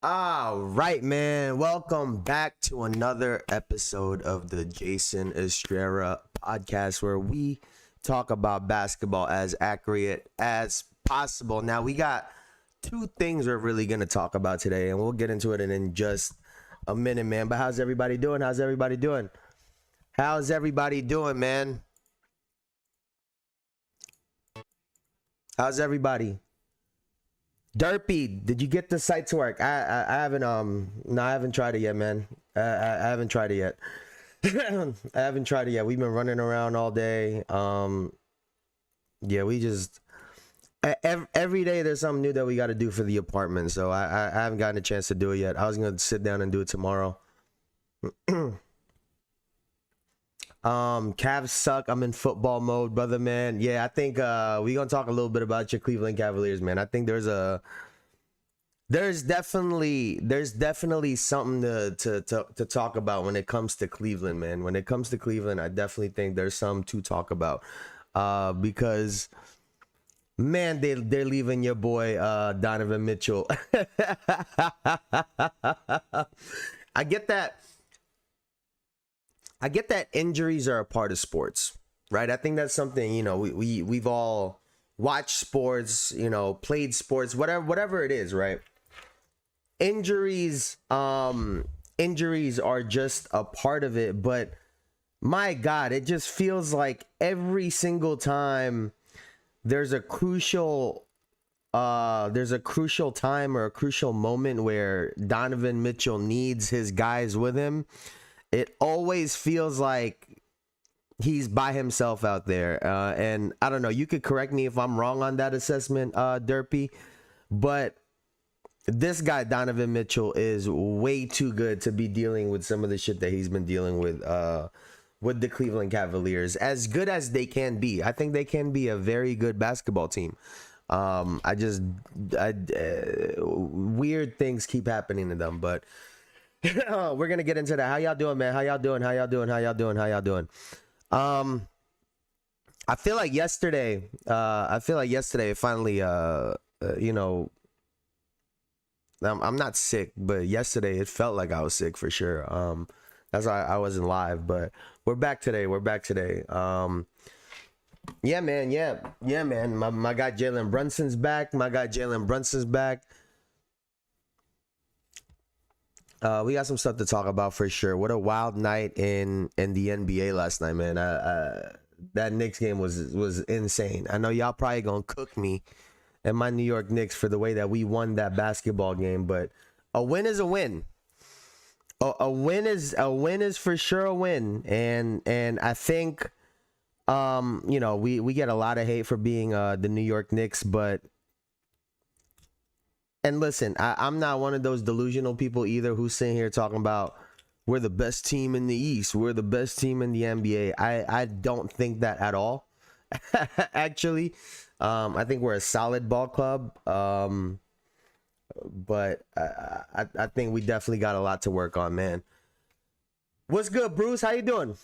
All right, man. Welcome back to another episode of the Jayson Estrera podcast where we talk about basketball as accurate as possible. Now, we got two things we're really going to talk about today, and we'll get into it in just a minute, man. But how's everybody doing? How's everybody doing? How's everybody doing, man? How's everybody? Derpy, did you get the site to work? I haven't no, I haven't tried it yet, man. I haven't tried it yet. I haven't tried it yet. We've been running around all day. Yeah, we just every day there's something new that we got to do for the apartment. So I haven't gotten a chance to do it yet. I was gonna sit down and do it tomorrow. Cavs suck. I'm in football mode, brother, man. Yeah, I think we gonna talk a little bit about your Cleveland Cavaliers, man. I think there's definitely something to talk about when it comes to Cleveland, man. When it comes to Cleveland, I definitely think there's some to talk about. Because man, they're leaving your boy Donovan Mitchell. I get that. I get that injuries are a part of sports, right? I think that's something, we've all watched sports, played sports, whatever it is, right? Injuries injuries are just a part of it, but my god, it just feels like every single time there's a crucial time or a crucial moment where Donovan Mitchell needs his guys with him. It always feels like he's by himself out there. And I don't know, you could correct me if I'm wrong on that assessment, Derpy, but this guy, Donovan Mitchell, is way too good to be dealing with some of the shit that he's been dealing with the Cleveland Cavaliers. As good as they can be, I think they can be a very good basketball team. Weird things keep happening to them, but we're gonna get into that. How y'all doing, man? How y'all doing? How y'all doing? How y'all doing? How y'all doing? Um, I feel like yesterday. Finally. You know, I'm not sick, but yesterday it felt like I was sick for sure. That's why I wasn't live, but we're back today. Yeah, man. Yeah, man. My guy Jalen Brunson's back. We got some stuff to talk about for sure. What a wild night in the NBA last night, man. That Knicks game was insane. I know y'all probably gonna cook me and my New York Knicks for the way that we won that basketball game, but a win is a win. A win is for sure a win, and I think we get a lot of hate for being the New York Knicks, but. And listen, I'm not one of those delusional people either who's sitting here talking about we're the best team in the East, we're the best team in the NBA. I don't think that at all. Actually, I think we're a solid ball club, but I think we definitely got a lot to work on, man. What's good, Bruce? How you doing?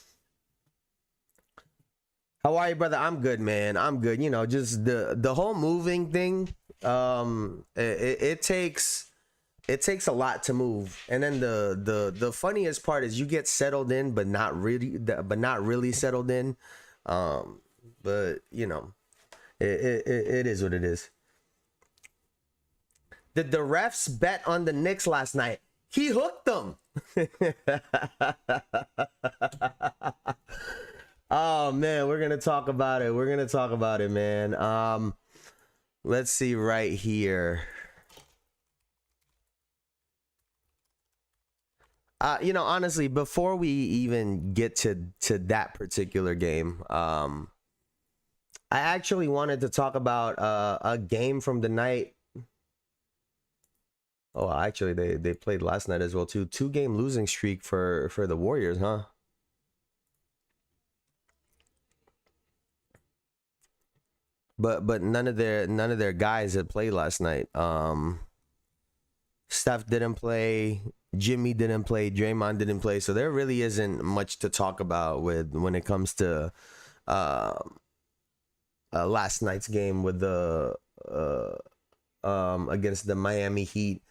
How are you, brother? I'm good, man. I'm good. Just the whole moving thing. It takes a lot to move, and then the funniest part is you get settled in, but not really settled in. But it is what it is. Did the refs bet on the Knicks last night? He hooked them. Oh man, we're gonna talk about it, man. Let's see right here. Honestly, before we even get to that particular game, I actually wanted to talk about a game from the night. Oh, actually, they played last night as well too. 2-game losing streak for the Warriors, huh? But none of their guys had played last night. Steph didn't play, Jimmy didn't play, Draymond didn't play, so there really isn't much to talk about when it comes to uh, last night's game with the against the Miami Heat.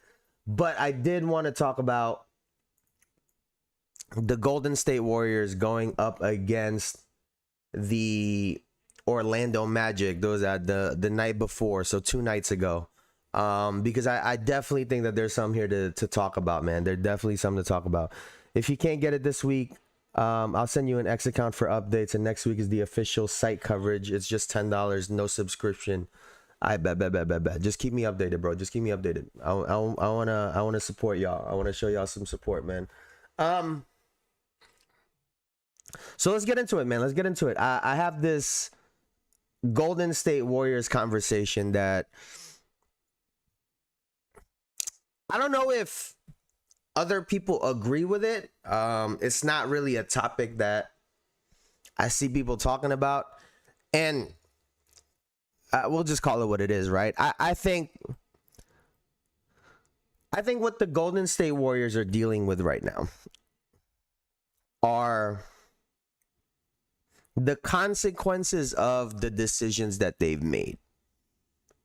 But I did want to talk about the Golden State Warriors going up against the Orlando Magic. Those at the night before, so 2 nights ago. Because I definitely think that there's something here to talk about, man. There's definitely something to talk about. If you can't get it this week, I'll send you an X account for updates, and next week is the official site coverage. It's just $10, no subscription. I bet. Just keep me updated, bro. Just keep me updated. I wanna support y'all. I wanna show y'all some support, man. So let's get into it, man. Let's get into it. I have this Golden State Warriors conversation that I don't know if other people agree with it. It's not really a topic that I see people talking about, and we'll just call it what it is, right? I think what the Golden State Warriors are dealing with right now are the consequences of the decisions that they've made,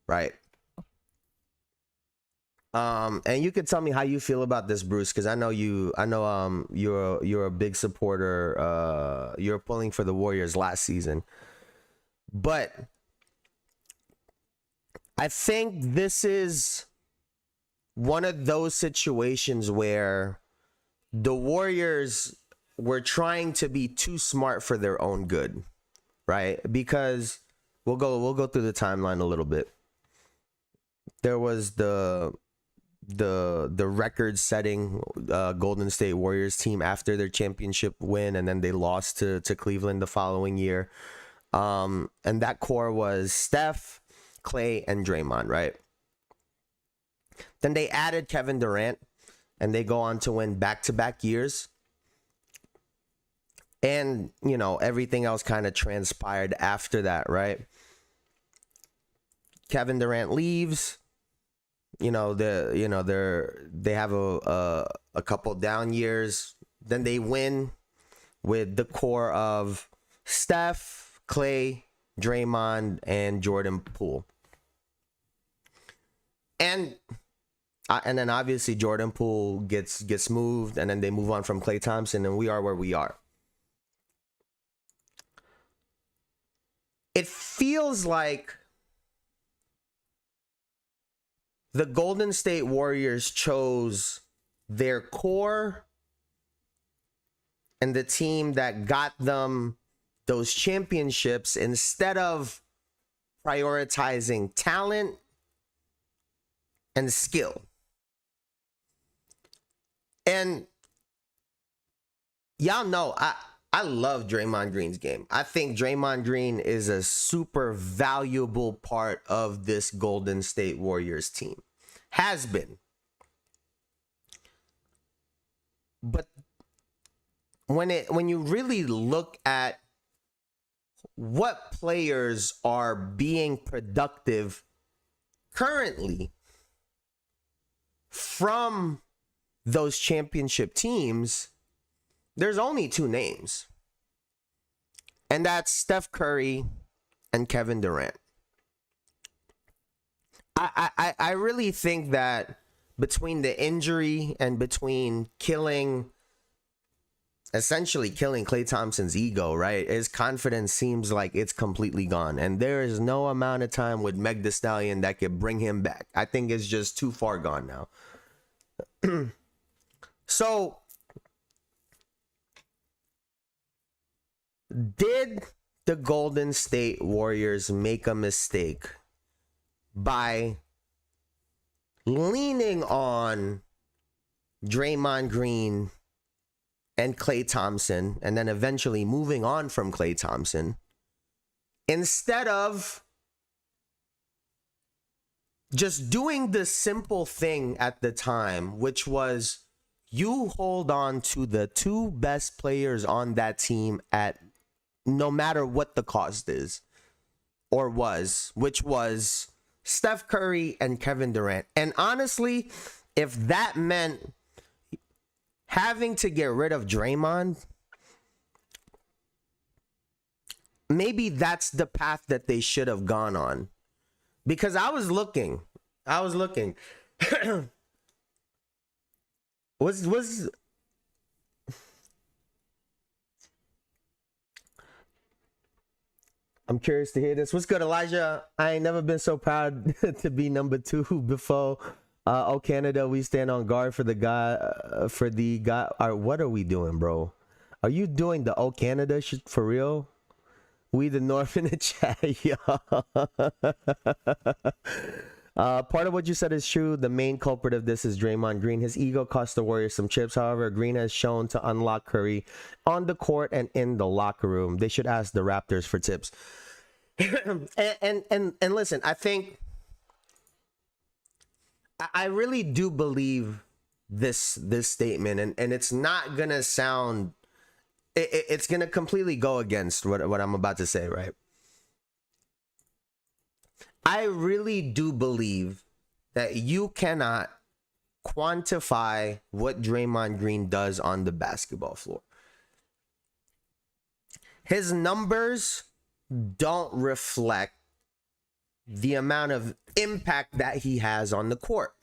right? And you could tell me how you feel about this, Bruce, because I know you're a big supporter. You're pulling for the Warriors last season, but I think this is one of those situations where the Warriors were trying to be too smart for their own good, right? Because we'll go through the timeline a little bit. There was the record-setting Golden State Warriors team after their championship win, and then they lost to Cleveland the following year. And that core was Steph, Clay, and Draymond, right? Then they added Kevin Durant, and they go on to win back-to-back years. And, everything else kind of transpired after that, right? Kevin Durant leaves. They have a couple down years. Then they win with the core of Steph, Clay, Draymond, and Jordan Poole. And then obviously Jordan Poole gets moved, and then they move on from Klay Thompson, and we are where we are. It feels like the Golden State Warriors chose their core and the team that got them those championships instead of prioritizing talent and skill. And y'all know I love Draymond Green's game. I think Draymond Green is a super valuable part of this Golden State Warriors team. Has been. But when you really look at what players are being productive currently from those championship teams, there's only two names. And that's Steph Curry and Kevin Durant. I really think that between the injury and between essentially killing Klay Thompson's ego, right? His confidence seems like it's completely gone. And there is no amount of time with Meg Thee Stallion that could bring him back. I think it's just too far gone now. So, did the Golden State Warriors make a mistake by leaning on Draymond Green and Klay Thompson, and then eventually moving on from Klay Thompson, instead of just doing the simple thing at the time, which was you hold on to the two best players on that team at no matter what the cost is or was, which was Steph Curry and Kevin Durant. And honestly, if that meant having to get rid of Draymond, maybe that's the path that they should have gone on. Because I was looking. was I'm curious to hear this. What's good, Elijah? I ain't never been so proud to be number 2 before. Oh, Canada, we stand on guard for the guy. For the guy. What are we doing, bro? Are you doing the Oh Canada shit for real? We the North in the chat, yo. Part of what you said is true. The main culprit of this is Draymond Green. His ego cost the Warriors some chips. However, Green has shown to unlock Curry on the court and in the locker room. They should ask the Raptors for tips. and listen, I think I really do believe this statement, and it's not gonna sound. It's gonna completely go against what I'm about to say, right? I really do believe that you cannot quantify what Draymond Green does on the basketball floor. His numbers don't reflect the amount of impact that he has on the court.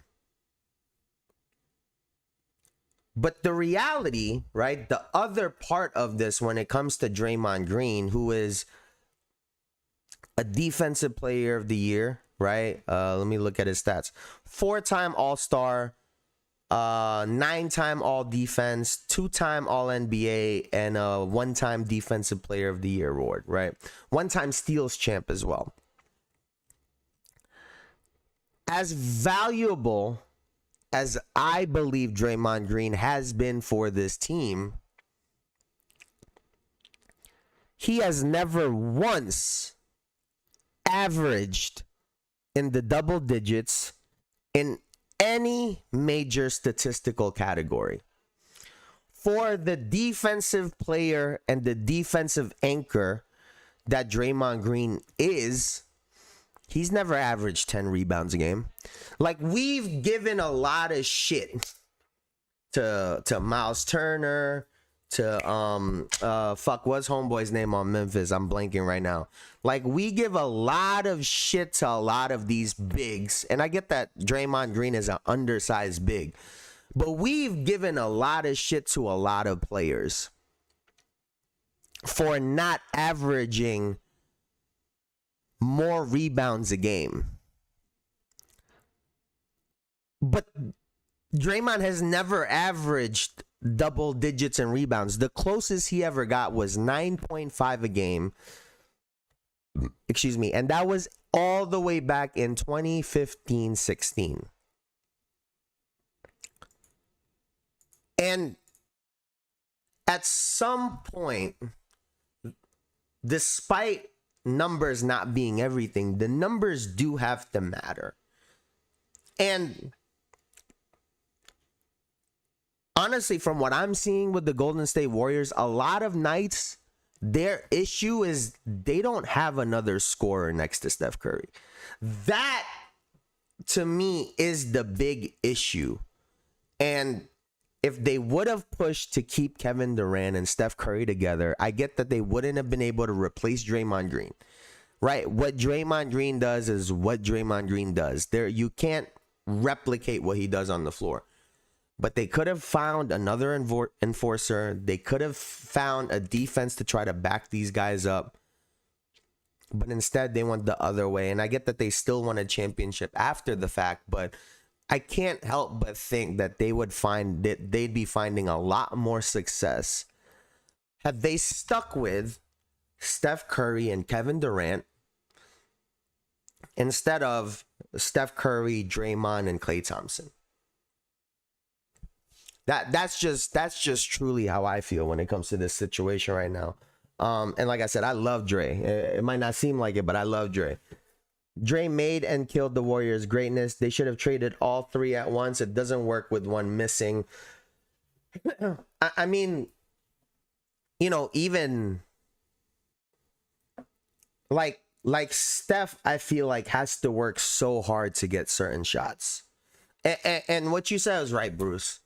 But the reality, right, the other part of this when it comes to Draymond Green, who is a defensive player of the year, right? Let me look at his stats. 4-time All-Star, 9-time All-Defense, 2-time All-NBA, and a 1-time Defensive Player of the Year award, right? 1-time Steals champ as well. As valuable as I believe Draymond Green has been for this team, he has never once averaged in the double digits in any major statistical category. For the defensive player and the defensive anchor that Draymond Green is, he's never averaged 10 rebounds a game. Like, we've given a lot of shit to Miles Turner, to what's homeboy's name on Memphis? I'm blanking right now. Like, we give a lot of shit to a lot of these bigs, and I get that Draymond Green is an undersized big, but we've given a lot of shit to a lot of players for not averaging more rebounds a game. But Draymond has never averaged double digits in rebounds. The closest he ever got was 9.5 a game. Excuse me. And that was all the way back in 2015-16. And at some point, despite numbers not being everything, the numbers do have to matter. And honestly, from what I'm seeing with the Golden State Warriors, a lot of nights, their issue is they don't have another scorer next to Steph Curry. That, to me, is the big issue. And if they would have pushed to keep Kevin Durant and Steph Curry together, I get that they wouldn't have been able to replace Draymond Green. Right? What Draymond Green does is what Draymond Green does. You can't replicate what he does on the floor. But they could have found another enforcer. They could have found a defense to try to back these guys up. But instead, they went the other way. And I get that they still won a championship after the fact, but I can't help but think that they'd be finding a lot more success had they stuck with Steph Curry and Kevin Durant instead of Steph Curry, Draymond, and Klay Thompson. That's just truly how I feel when it comes to this situation right now. And like I said, I love Dre. It might not seem like it, but I love Dre. Dre made and killed the Warriors' greatness. They should have traded all three at once. It doesn't work with one missing. I mean, you know, even like Steph, I feel like has to work so hard to get certain shots. And what you said was right, Bruce.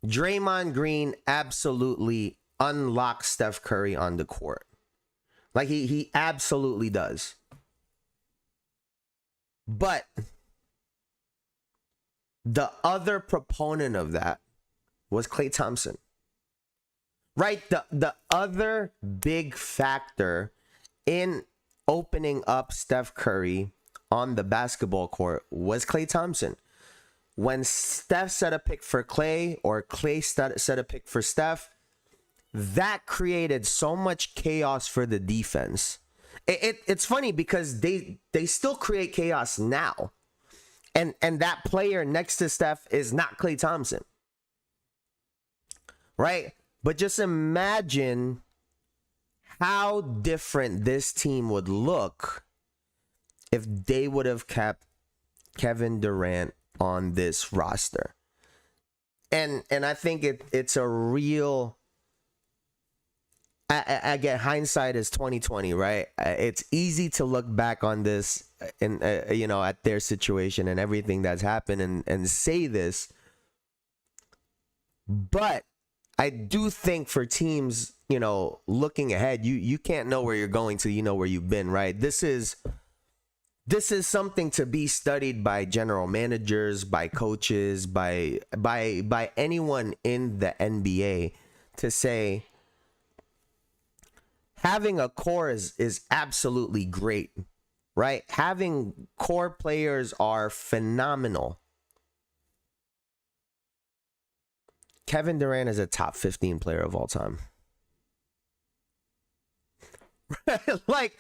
Draymond Green absolutely unlocks Steph Curry on the court. Like he absolutely does. But The other proponent of that was Klay Thompson. Right? The other big factor in opening up Steph Curry on the basketball court was Klay Thompson. When Steph set a pick for Klay, or Klay set a pick for Steph, that created so much chaos for the defense. It's funny because they still create chaos now. And that player next to Steph is not Klay Thompson. Right? But just imagine how different this team would look if they would have kept Kevin Durant on this roster. And I think it's a real, I get, hindsight is 2020, right? It's easy to look back on this and at their situation and everything that's happened and say this. But I do think for teams, looking ahead, you can't know where you're going till you know where you've been, right? This is something to be studied by general managers, by coaches, by anyone in the NBA, to say having a core is absolutely great, right? Having core players are phenomenal. Kevin Durant is a top 15 player of all time. like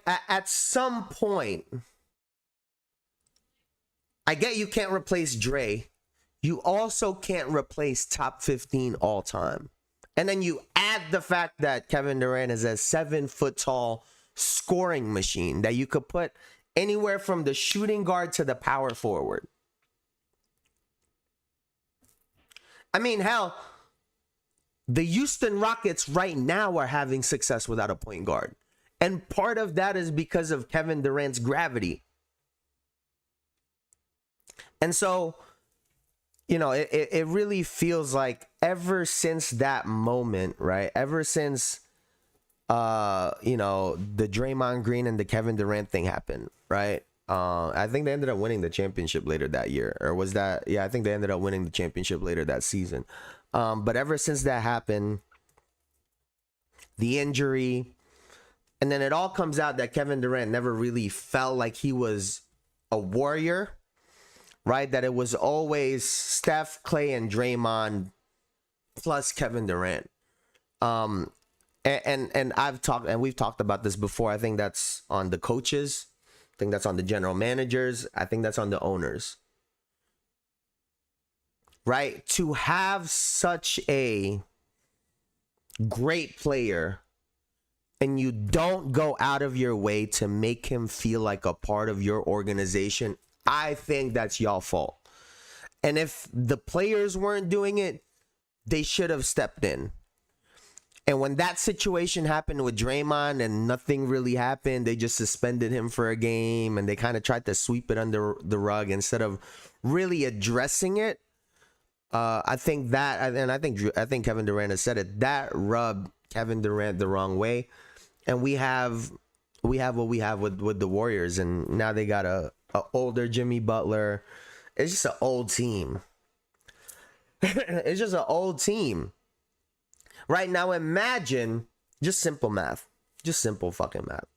at some point, I get you can't replace Dre. You also can't replace top 15 all time. And then you add the fact that Kevin Durant is a 7-foot tall scoring machine that you could put anywhere from the shooting guard to the power forward. I mean, hell, the Houston Rockets right now are having success without a point guard. And part of that is because of Kevin Durant's gravity. And so, it really feels like ever since that moment, right? Ever since, the Draymond Green and the Kevin Durant thing happened, right? I think they ended up winning the championship later that year. Or was that? Yeah, I think they ended up winning the championship later that season. But ever since that happened, the injury, and then it all comes out that Kevin Durant never really felt like he was a warrior, right? That it was always Steph, Klay, and Draymond plus Kevin Durant. And we've talked about this before. I think that's on the coaches. I think that's on the general managers. I think that's on the owners. Right? To have such a great player and you don't go out of your way to make him feel like a part of your organization, I think that's y'all's fault. And if the players weren't doing it, they should have stepped in. And when that situation happened with Draymond and nothing really happened, they just suspended him for a game and they kind of tried to sweep it under the rug instead of really addressing it. I think that, and I think Kevin Durant has said it, that rubbed Kevin Durant the wrong way. And we have what we have with the Warriors, and now they got a older Jimmy Butler. It's just an old team. It's just an old team. Right now, imagine just simple math. Just simple fucking math.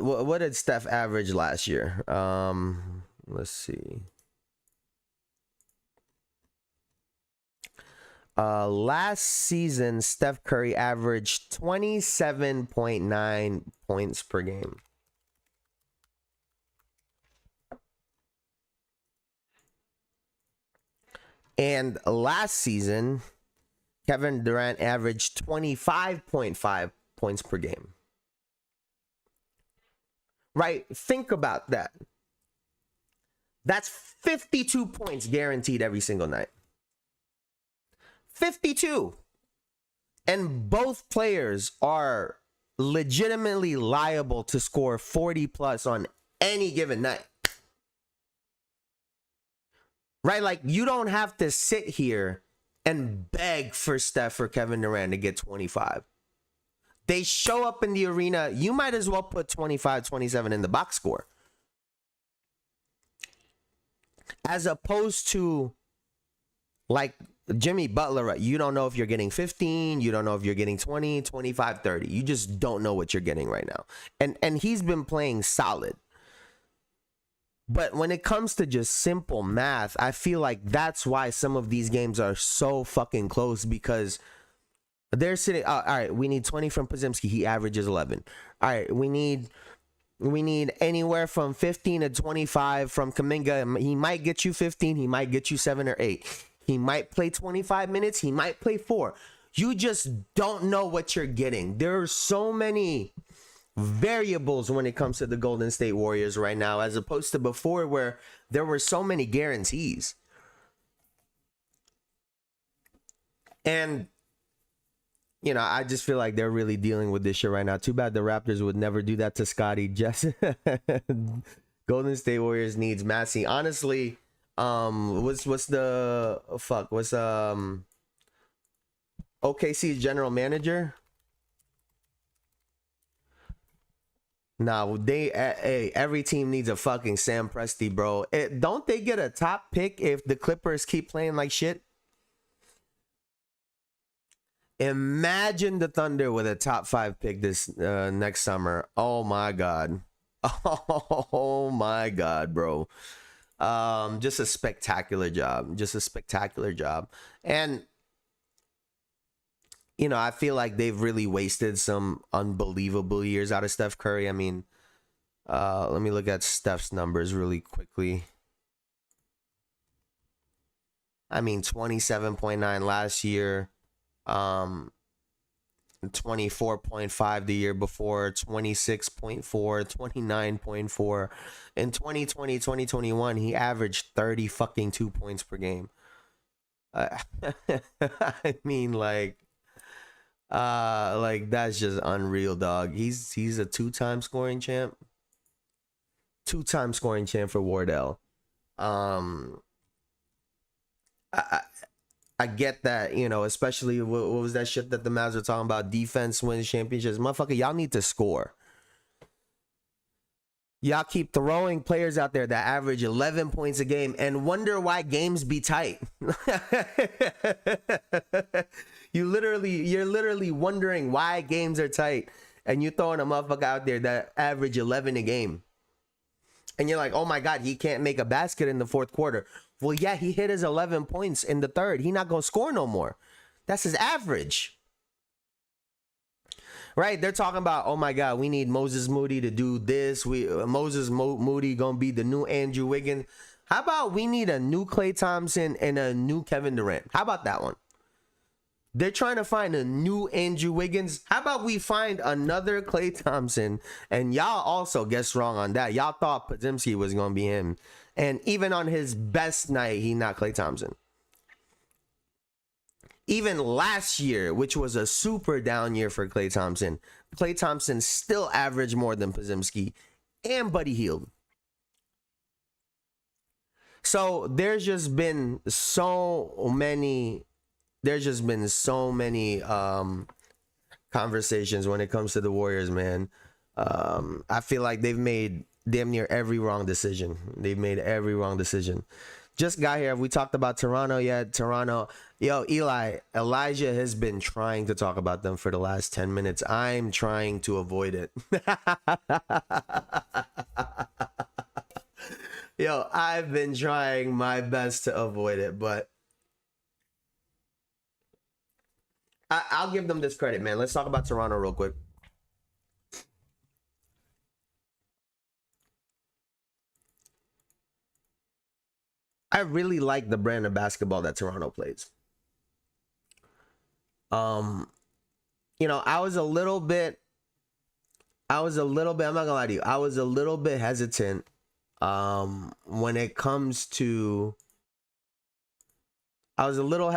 What did Steph average last year? Let's see. Last season, Steph Curry averaged 27.9 points per game. And last season, Kevin Durant averaged 25.5 points per game. Right? Think about that. That's 52 points guaranteed every single night. 52. And both players are legitimately liable to score 40 plus on any given night. Right? Like, you don't have to sit here and beg for Steph or Kevin Durant to get 25. They show up in the arena. You might as well put 25, 27 in the box score. As opposed to like Jimmy Butler, you don't know if you're getting 15, you don't know if you're getting 20, 25, 30. You just don't know what you're getting right now. And he's been playing solid. But when it comes to just simple math, I feel like that's why some of these games are so fucking close, because they're sitting, all right, we need 20 from Podziemski. He averages 11. All right, we need anywhere from 15 to 25 from Kuminga. He might get you 15. He might get you 7 or 8. He might play 25 minutes. He might play 4. You just don't know what you're getting. There are so many variables when it comes to the Golden State Warriors right now, as opposed to before where there were so many guarantees. And, you know, I just feel like they're really dealing with this shit right now. Too bad the Raptors would never do that to Scotty. Just Golden State Warriors needs Massey. Honestly, what's OKC's general manager? Nah, every team needs a fucking Sam Presti, bro. Don't they get a top pick if the Clippers keep playing like shit? Imagine the Thunder with a top 5 pick this next summer. Oh my god. Oh my god, bro. Just a spectacular job. And you know, I feel like they've really wasted some unbelievable years out of Steph Curry. I mean, let me look at Steph's numbers really quickly. I mean, 27.9 last year, 24.5 the year before, 26.4, 29.4. In 2020, 2021, he averaged 30 fucking 2 points per game. I mean, like that's just unreal, dog. He's a 2-time scoring champ. 2-time scoring champ for Wardell. I get that, you know, especially what was that shit that the Mavs were talking about? Defense wins championships. Motherfucker, y'all need to score. Y'all keep throwing players out there that average 11 points a game and wonder why games be tight. You're literally wondering why games are tight, and you're throwing a motherfucker out there that average 11 a game. And you're like, oh my God, he can't make a basket in the fourth quarter. Well, yeah, he hit his 11 points in the third. He not going to score no more. That's his average. Right? They're talking about, oh my God, we need Moses Moody to do this. Moody going to be the new Andrew Wiggins. How about we need a new Klay Thompson and a new Kevin Durant? How about that one? They're trying to find a new Andrew Wiggins. How about we find another Klay Thompson? And y'all also guessed wrong on that. Y'all thought Podziemski was going to be him. And even on his best night, he not Klay Thompson. Even last year, which was a super down year for Klay Thompson still averaged more than Podziemski and Buddy Hield. So there's just been so many conversations when it comes to the Warriors, man. I feel like they've made damn near every wrong decision. Just got here. Have we talked about Toronto yet? Toronto. Yo, Elijah has been trying to talk about them for the last 10 minutes. I'm trying to avoid it. Yo, I've been trying my best to avoid it, but I'll give them this credit, man. Let's talk about Toronto real quick. I really like the brand of basketball that Toronto plays. You know, I was a little bit, I'm not gonna lie to you, I was a little bit hesitant when it comes to I was a little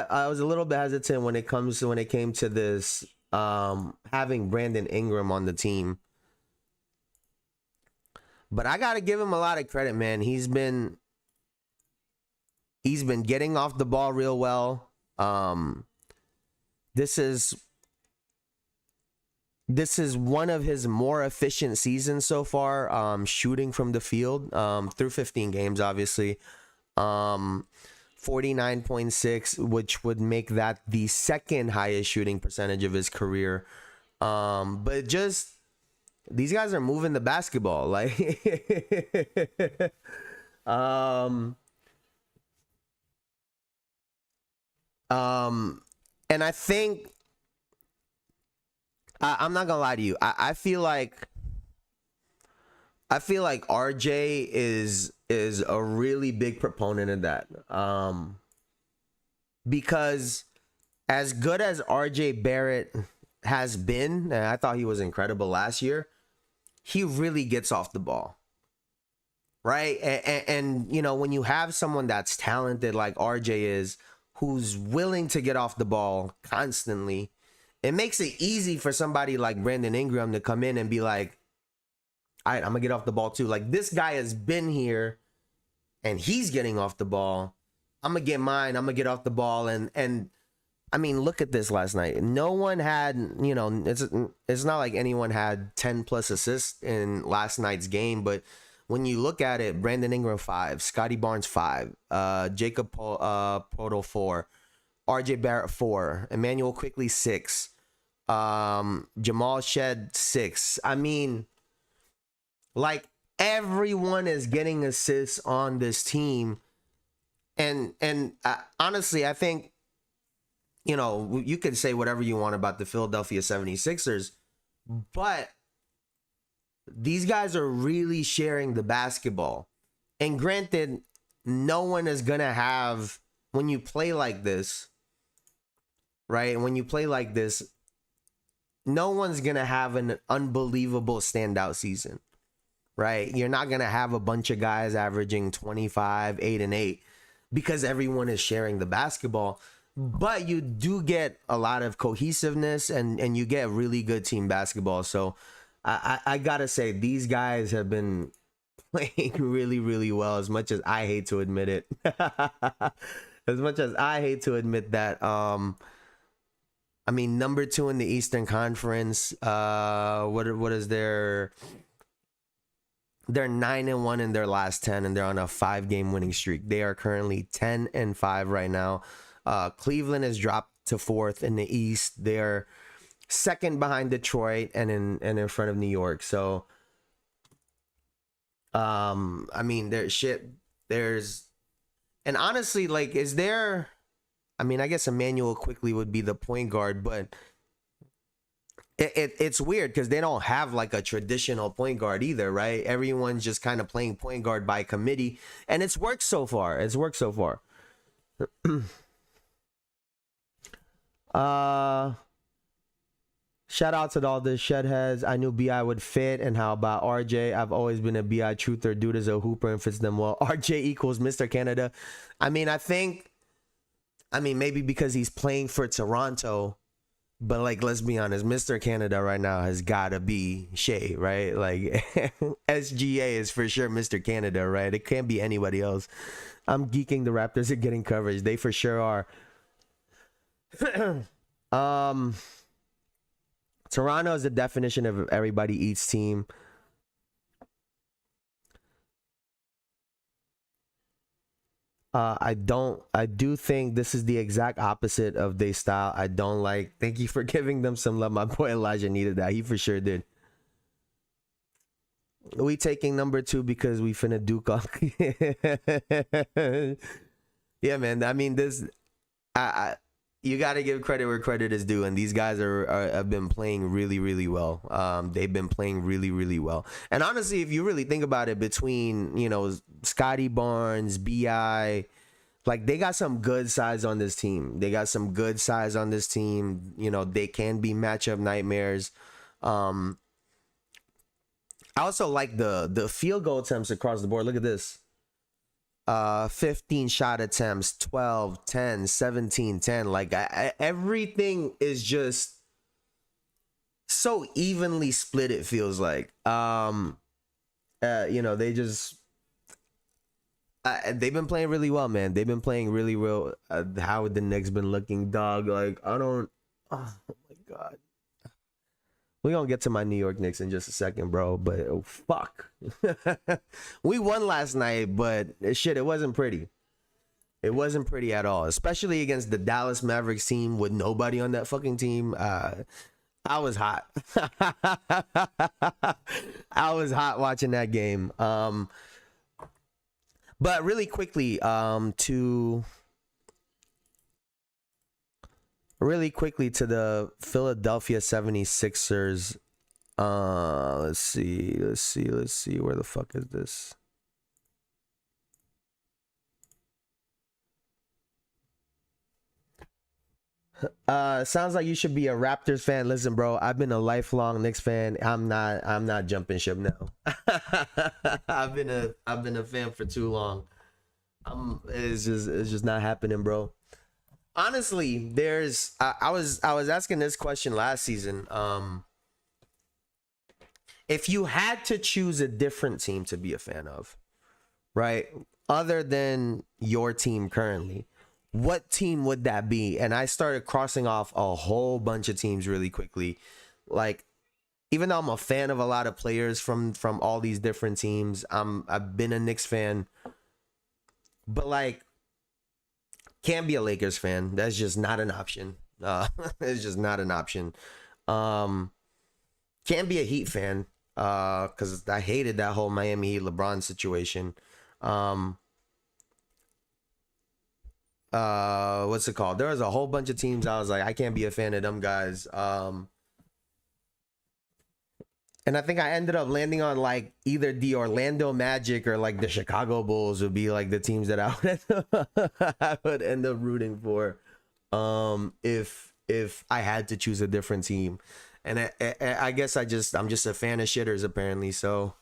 bit hesitant when it came to this having Brandon Ingram on the team. But I gotta give him a lot of credit, man. He's been getting off the ball real well. This is This is one of his more efficient seasons so far, shooting from the field, through 15 games, obviously. 49.6, which would make that the second highest shooting percentage of his career. But just these guys are moving the basketball. Like, um, and I think I'm not gonna lie to you. I feel like RJ is a really big proponent of that. Because as good as RJ Barrett has been, and I thought he was incredible last year, he really gets off the ball. Right? And you know, when you have someone that's talented like RJ is, who's willing to get off the ball constantly, it makes it easy for somebody like Brandon Ingram to come in and be like, all right, I'm gonna get off the ball too. Like, this guy has been here and he's getting off the ball. I'm gonna get mine. I'm gonna get off the ball. And I mean, look at this last night. No one had, you know, it's not like anyone had 10 plus assists in last night's game, but when you look at it, Brandon Ingram 5, Scotty Barnes 5, Jacob Podol 4, RJ Barrett 4, Emmanuel Quickly 6, Jamal Shed 6. I mean, like, everyone is getting assists on this team. And honestly, I think, you know, you could say whatever you want about the Philadelphia 76ers, but these guys are really sharing the basketball. And granted, no one is going to have, when you play like this, right? When you play like this, no one's going to have an unbelievable standout season, right? You're not going to have a bunch of guys averaging 25, 8, and 8 because everyone is sharing the basketball. But you do get a lot of cohesiveness and you get really good team basketball. So I gotta say, these guys have been playing really, really well, as much as I hate to admit it. As much as I hate to admit that. I mean, number 2 in the Eastern Conference. What is their? They're 9-1 in their last 10, and they're on a 5-game winning streak. They are currently 10-5 right now. Cleveland has dropped to 4th in the East. They're second behind Detroit and in front of New York. So, I mean, there's, and honestly, like, is there? I mean, I guess Emmanuel Quickly would be the point guard, but it's weird because they don't have like a traditional point guard either, right? Everyone's just kind of playing point guard by committee, and it's worked so far. Shout out to all the Shedheads. I knew BI would fit. And how about RJ? I've always been a BI truther. Dude is a hooper and fits them well. RJ equals Mr. Canada. I mean, maybe because he's playing for Toronto, but like, let's be honest, Mr. Canada right now has got to be Shea, right? Like, SGA is for sure Mr. Canada, right? It can't be anybody else. I'm geeking. The Raptors are getting coverage. They for sure are. Toronto is the definition of everybody eats team. I do think this is the exact opposite of their style. I don't like. Thank you for giving them some love. My boy Elijah needed that. He for sure did. We taking number 2 because we finna duke up. Yeah, man. I mean, you got to give credit where credit is due, and these guys have been playing really, really well. They've been playing really, really well. And honestly, if you really think about it, between, you know, Scotty Barnes, BI, like, they got some good size on this team. You know, they can be matchup nightmares. I also like the field goal attempts across the board. Look at this. 15 shot attempts, 12, 10, 17, 10. Like, everything is just so evenly split, it feels like. You know, they've been playing really well, man. They've been playing really well. How the Knicks been looking, dog? Like, I don't. Oh my god. We're gonna get to my New York Knicks in just a second, bro. But oh, fuck. We won last night, but shit, it wasn't pretty. It wasn't pretty at all, especially against the Dallas Mavericks team with nobody on that fucking team. I was hot. I was hot watching that game. But really quickly, to the Philadelphia 76ers. Let's see. Where the fuck is this? Sounds like you should be a Raptors fan. Listen, bro, I've been a lifelong Knicks fan. I'm not jumping ship now. I've been a fan for too long. It's just not happening, bro. Honestly, I was asking this question last season. If you had to choose a different team to be a fan of, right, other than your team currently, what team would that be? And I started crossing off a whole bunch of teams really quickly. Like, even though I'm a fan of a lot of players from all these different teams, I've been a Knicks fan, but like, can't be a Lakers fan. That's just not an option. It's just not an option. Can't be a Heat fan, because I hated that whole Miami Heat LeBron situation. What's it called? There was a whole bunch of teams I was like, I can't be a fan of them guys. And I think I ended up landing on like either the Orlando Magic or like the Chicago Bulls would be like the teams that I would end up rooting for, if I had to choose a different team. And I guess I'm just a fan of shitters apparently. So,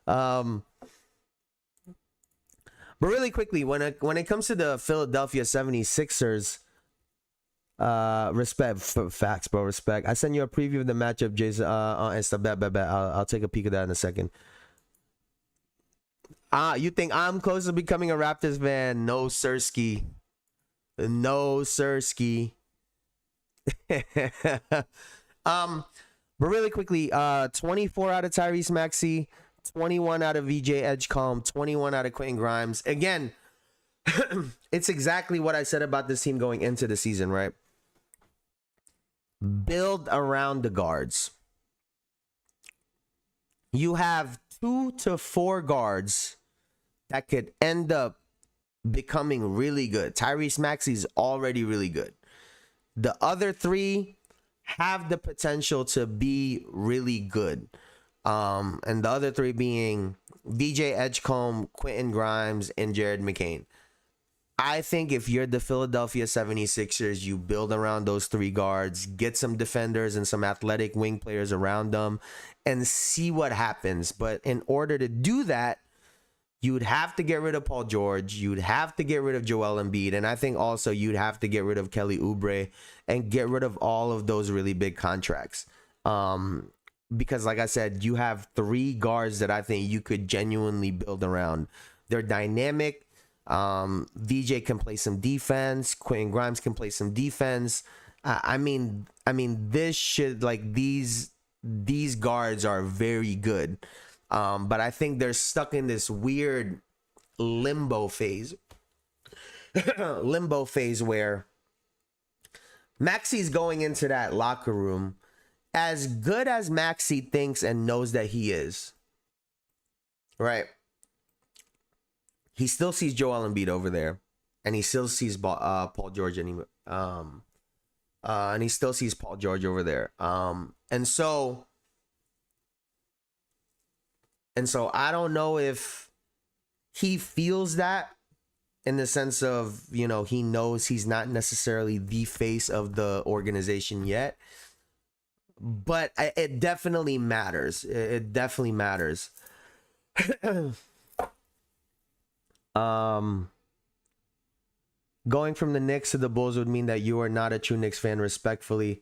but really quickly, when it comes to the Philadelphia 76ers, respect, facts, bro, respect. I sent you a preview of the matchup, Jason, on Insta. Bet. I'll take a peek of that in a second. You think I'm close to becoming a Raptors fan? No, sirski. No, sirski. But really quickly, 24 out of Tyrese Maxey, 21 out of VJ Edgecombe, 21 out of Quentin Grimes. Again, it's exactly what I said about this team going into the season, right? Build around the guards. You have 2 to 4 guards that could end up becoming really good. Tyrese Maxey's already really good. The other 3 have the potential to be really good. And the other 3 being VJ Edgecombe, Quentin Grimes, and Jared McCain. I think if you're the Philadelphia 76ers, you build around those 3 guards, get some defenders and some athletic wing players around them, and see what happens. But in order to do that, you'd have to get rid of Paul George. You'd have to get rid of Joel Embiid. And I think also you'd have to get rid of Kelly Oubre and get rid of all of those really big contracts. Because like I said, you have 3 guards that I think you could genuinely build around. They're dynamic. VJ can play some defense. Quentin Grimes can play some defense. I mean, this should, like, these guards are very good. But I think they're stuck in this weird limbo phase. Where Maxey's going into that locker room as good as Maxey thinks and knows that he is. Right? He still sees Joel Embiid over there, and he still sees Paul George and he still sees Paul George over there. And so I don't know if he feels that, in the sense of, you know, he knows he's not necessarily the face of the organization yet, but it definitely matters. It definitely matters. Going from the Knicks to the Bulls would mean that you are not a true Knicks fan, respectfully.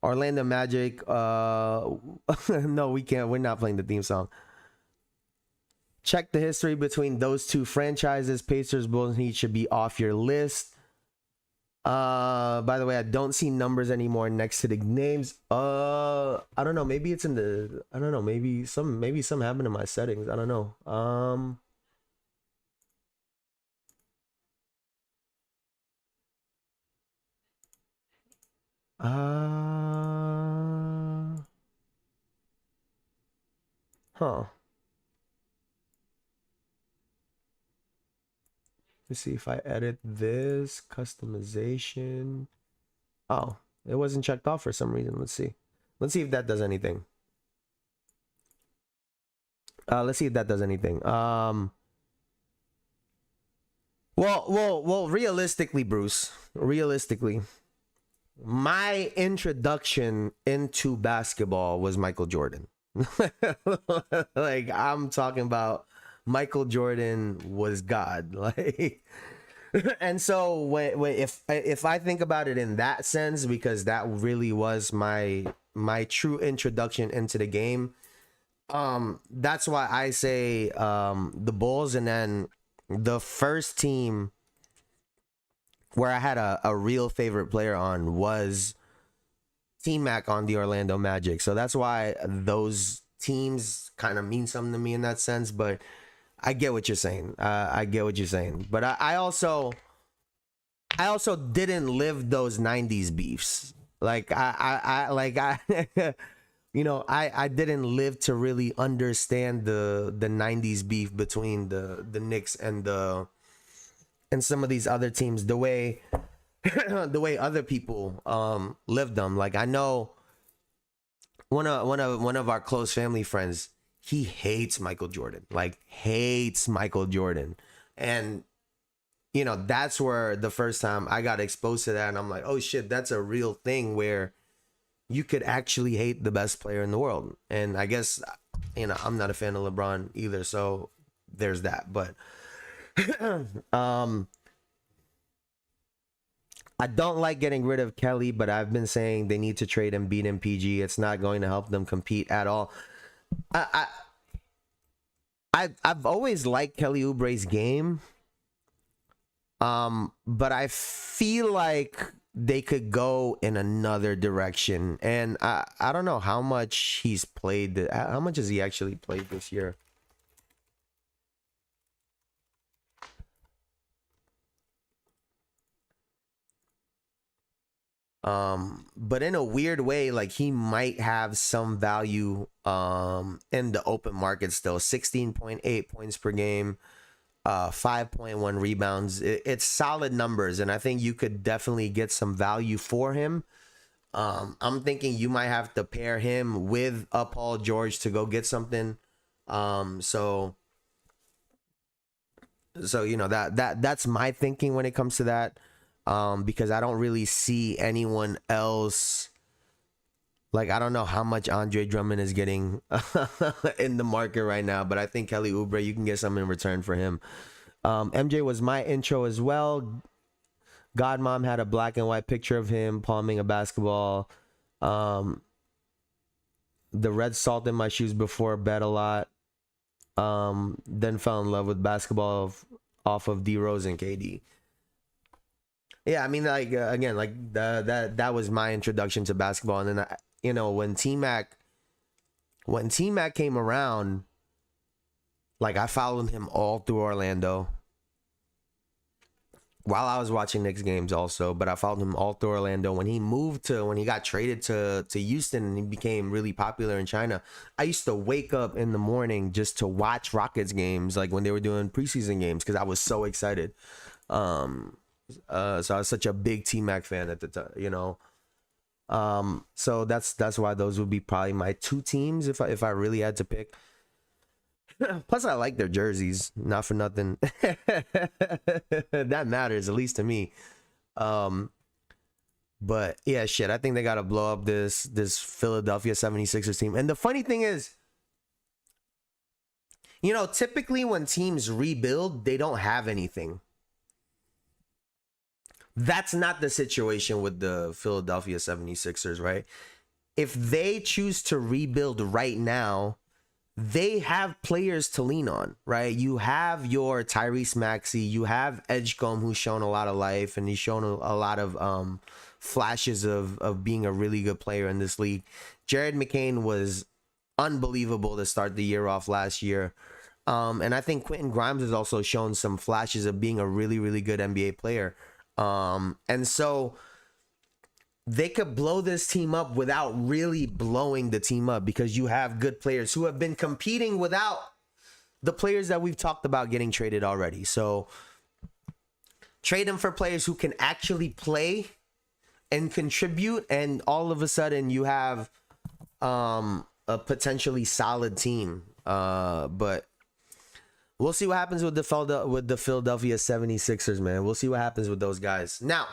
Orlando Magic, no, we can't. We're not playing the theme song. Check the history between those 2 franchises. Pacers, Bulls, and Heat should be off your list. By the way, I don't see numbers anymore next to the names. I don't know. Maybe it's in the. I don't know. Maybe some happened in my settings. I don't know. Uh. Huh. Let's see if I edit this customization. Oh, it wasn't checked off for some reason. Let's see. Let's see if that does anything. Let's see if that does anything. Well. Realistically, Bruce. Realistically, my introduction into basketball was Michael Jordan. Like, I'm talking about Michael Jordan was God. Like, and so if I think about it in that sense, because that really was my true introduction into the game. That's why I say the Bulls, and then the first team where I had a real favorite player on was T-Mac on the Orlando Magic. So that's why those teams kind of mean something to me in that sense. But I get what you're saying. I get what you're saying. But I also didn't live those 90s beefs. Like I you know, I didn't live to really understand the 90s beef between the Knicks and some of these other teams the way the way other people lived them. Like, I know one of our close family friends, he hates Michael Jordan. Like, hates Michael Jordan. And you know, that's where the first time I got exposed to that, and I'm like, oh shit, that's a real thing where you could actually hate the best player in the world. And I guess, you know, I'm not a fan of LeBron either, so there's that. But I don't like getting rid of Kelly, but I've been saying they need to trade him, beat him PG. It's not going to help them compete at all. I've always liked Kelly Oubre's game. But I feel like they could go in another direction. And I don't know how much he's played. How much has he actually played this year? But in a weird way, like, he might have some value in the open market still. 16.8 points per game. 5.1 rebounds. It's solid numbers, and I think you could definitely get some value for him. I'm thinking you might have to pair him with Paul George to go get something. So you know, that's my thinking when it comes to that. Because I don't really see anyone else. Like, I don't know how much Andre Drummond is getting in the market right now, but I think Kelly Oubre, you can get something in return for him. MJ was my intro as well. Godmom had a black and white picture of him palming a basketball. The red salt in my shoes before bed a lot. Then fell in love with basketball off of D Rose and KD. Yeah, I mean, like, again, like that was my introduction to basketball, and then you know, when T-Mac came around, like, I followed him all through Orlando while I was watching Knicks games also, but I followed him all through Orlando. When he got traded to Houston and he became really popular in China, I used to wake up in the morning just to watch Rockets games, like when they were doing preseason games, because I was so excited. So I was such a big T-Mac fan at the time, you know. So that's why those would be probably my two teams if I really had to pick. Plus, I like their jerseys, not for nothing. That matters, at least to me. But yeah, shit, I think they gotta blow up this Philadelphia 76ers team. And the funny thing is, you know, typically when teams rebuild, they don't have anything. That's not the situation with the Philadelphia 76ers, right? If they choose to rebuild right now, they have players to lean on, right? You have your Tyrese Maxey, you have Edgecombe, who's shown a lot of life, and he's shown a lot of flashes of being a really good player in this league. Jared McCain was unbelievable to start the year off last year. And I think Quentin Grimes has also shown some flashes of being a really, really good NBA player. And so they could blow this team up without really blowing the team up, because you have good players who have been competing without the players that we've talked about getting traded already. So trade them for players who can actually play and contribute, and all of a sudden you have a potentially solid team. But we'll see what happens with the Philadelphia 76ers, man. We'll see what happens with those guys. Now,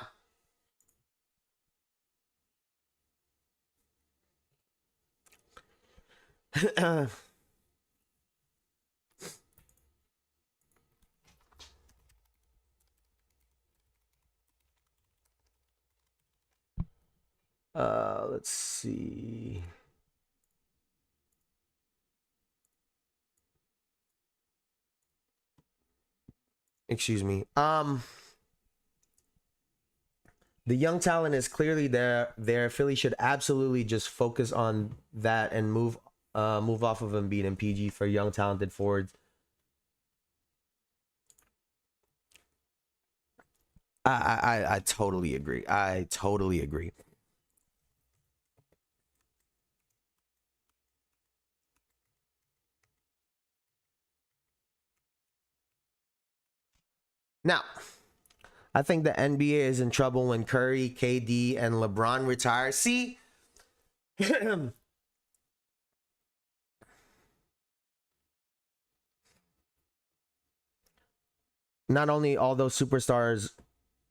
let's see. Excuse me. The young talent is clearly there. Philly should absolutely just focus on that and move off of Embiid and PG for young talented forwards. I totally agree. I totally agree. Now, I think the NBA is in trouble when Curry, KD, and LeBron retire. See, not only all those superstars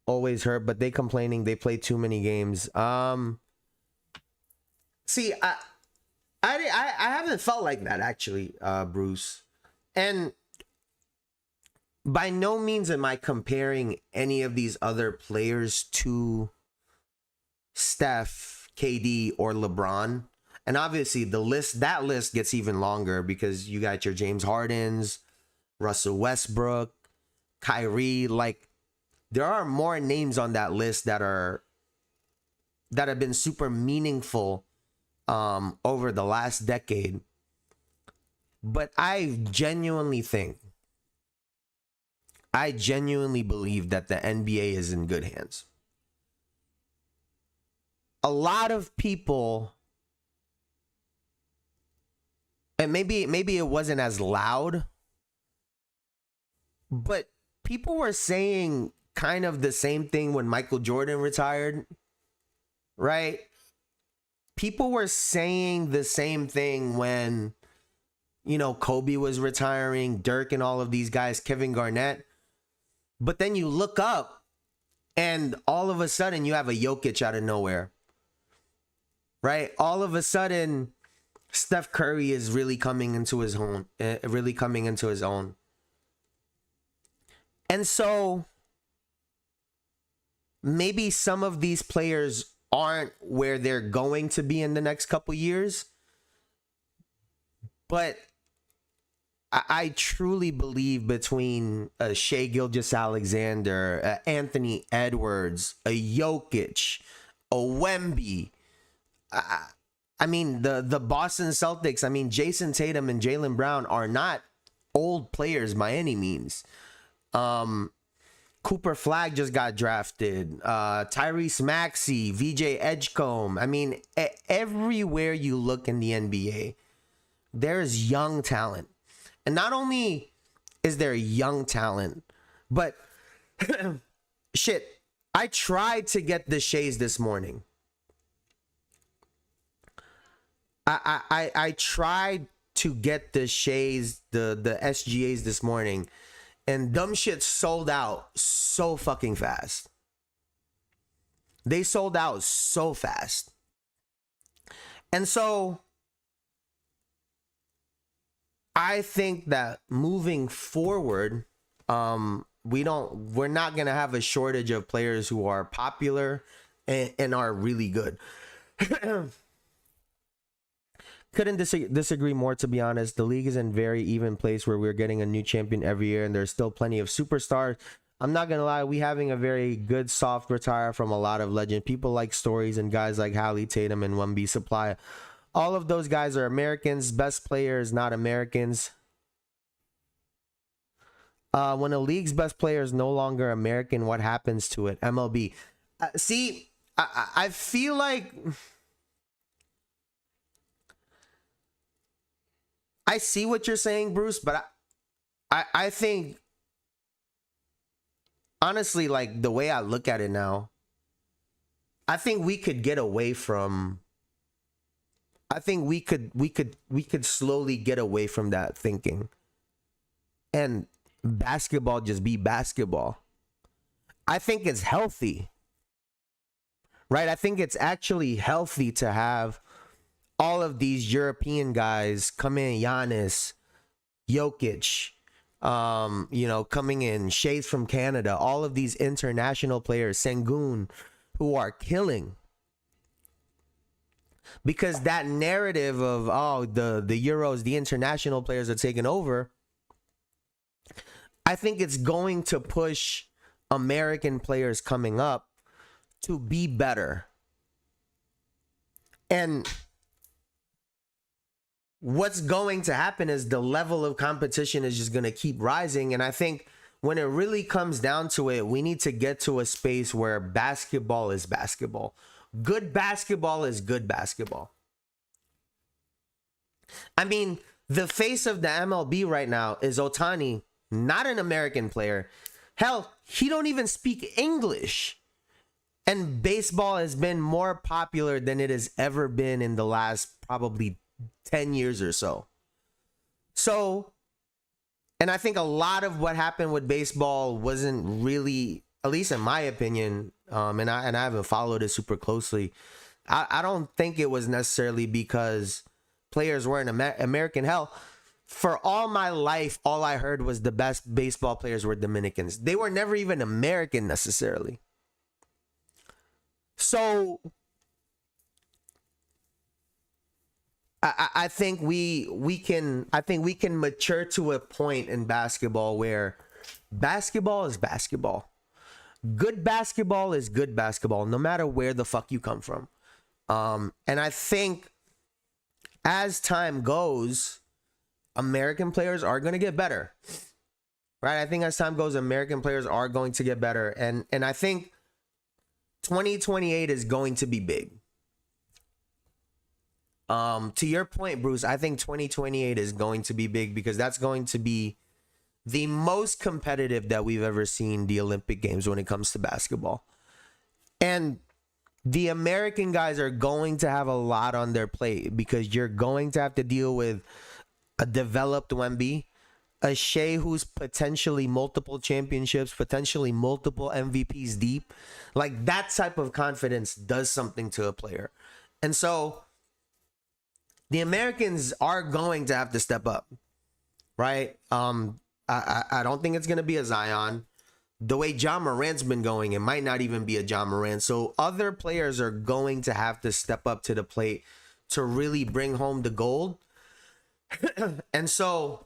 always hurt, but they complaining they play too many games. See, I haven't felt like that actually, Bruce, and by no means am I comparing any of these other players to Steph, KD, or LeBron. And obviously that list gets even longer, because you got your James Hardens, Russell Westbrook, Kyrie. Like, there are more names on that list that have been super meaningful over the last decade. But I genuinely believe that the NBA is in good hands. A lot of people, and maybe it wasn't as loud, but people were saying kind of the same thing when Michael Jordan retired, right? People were saying the same thing when, Kobe was retiring, Dirk and all of these guys, Kevin Garnett. But then you look up and all of a sudden you have a Jokic out of nowhere, right? All of a sudden, Steph Curry is really coming into his own, And so maybe some of these players aren't where they're going to be in the next couple years, but I truly believe between Shai Gilgeous-Alexander, Anthony Edwards, a Jokic, a Wemby, I mean, the Boston Celtics, I mean, Jason Tatum and Jaylen Brown are not old players by any means. Cooper Flag just got drafted. Tyrese Maxey, VJ Edgecombe. I mean, everywhere you look in the NBA, there's young talent. And not only is there young talent, but shit, I tried to get the Shays this morning. I tried to get the Shays, the SGAs this morning, and dumb shit sold out so fucking fast. They sold out so fast. And so I think that moving forward, we're not gonna have a shortage of players who are popular and are really good. Couldn't disagree more, to be honest. The league is in very even place where we're getting a new champion every year, and there's still plenty of superstars. I'm not gonna lie, we having a very good soft retire from a lot of legend. People like stories and guys like Hallie Tatum and 1B Supply. All of those guys are Americans. Best players, not Americans. When a league's best player is no longer American, what happens to it? MLB. See, I feel like I see what you're saying, Bruce, but I think honestly, like the way I look at it now, I think we could get away from. I think we could slowly get away from that thinking, and basketball just be basketball. I think it's healthy, right? I think it's actually healthy to have all of these European guys come in, Giannis, Jokic, coming in, Shades from Canada, all of these international players, Sengun, who are killing. Because that narrative of, the Euros, the international players are taking over, I think it's going to push American players coming up to be better. And what's going to happen is the level of competition is just going to keep rising. And I think when it really comes down to it, we need to get to a space where basketball is basketball. Good basketball is good basketball. I mean, the face of the MLB right now is Ohtani, not an American player. Hell, he don't even speak English. And baseball has been more popular than it has ever been in the last probably 10 years or so. So, and I think a lot of what happened with baseball wasn't really, at least in my opinion, and I haven't followed it super closely. I don't think it was necessarily because players weren't American. Hell, for all my life, all I heard was the best baseball players were Dominicans. They were never even American necessarily. So I think we can mature to a point in basketball where basketball is basketball. Good basketball is good basketball, no matter where the fuck you come from. And I think as time goes, American players are going to get better, right? I think as time goes, American players are going to get better. And I think 2028 is going to be big. To your point, Bruce, I think 2028 is going to be big because that's going to be the most competitive that we've ever seen the Olympic Games when it comes to basketball. And the American guys are going to have a lot on their plate because you're going to have to deal with a developed Wemby, a Shea who's potentially multiple championships, potentially multiple MVPs deep. Like that type of confidence does something to a player. And so the Americans are going to have to step up, right? I don't think it's going to be a Zion. The way John Morant's been going, it might not even be a John Morant. So other players are going to have to step up to the plate to really bring home the gold. And so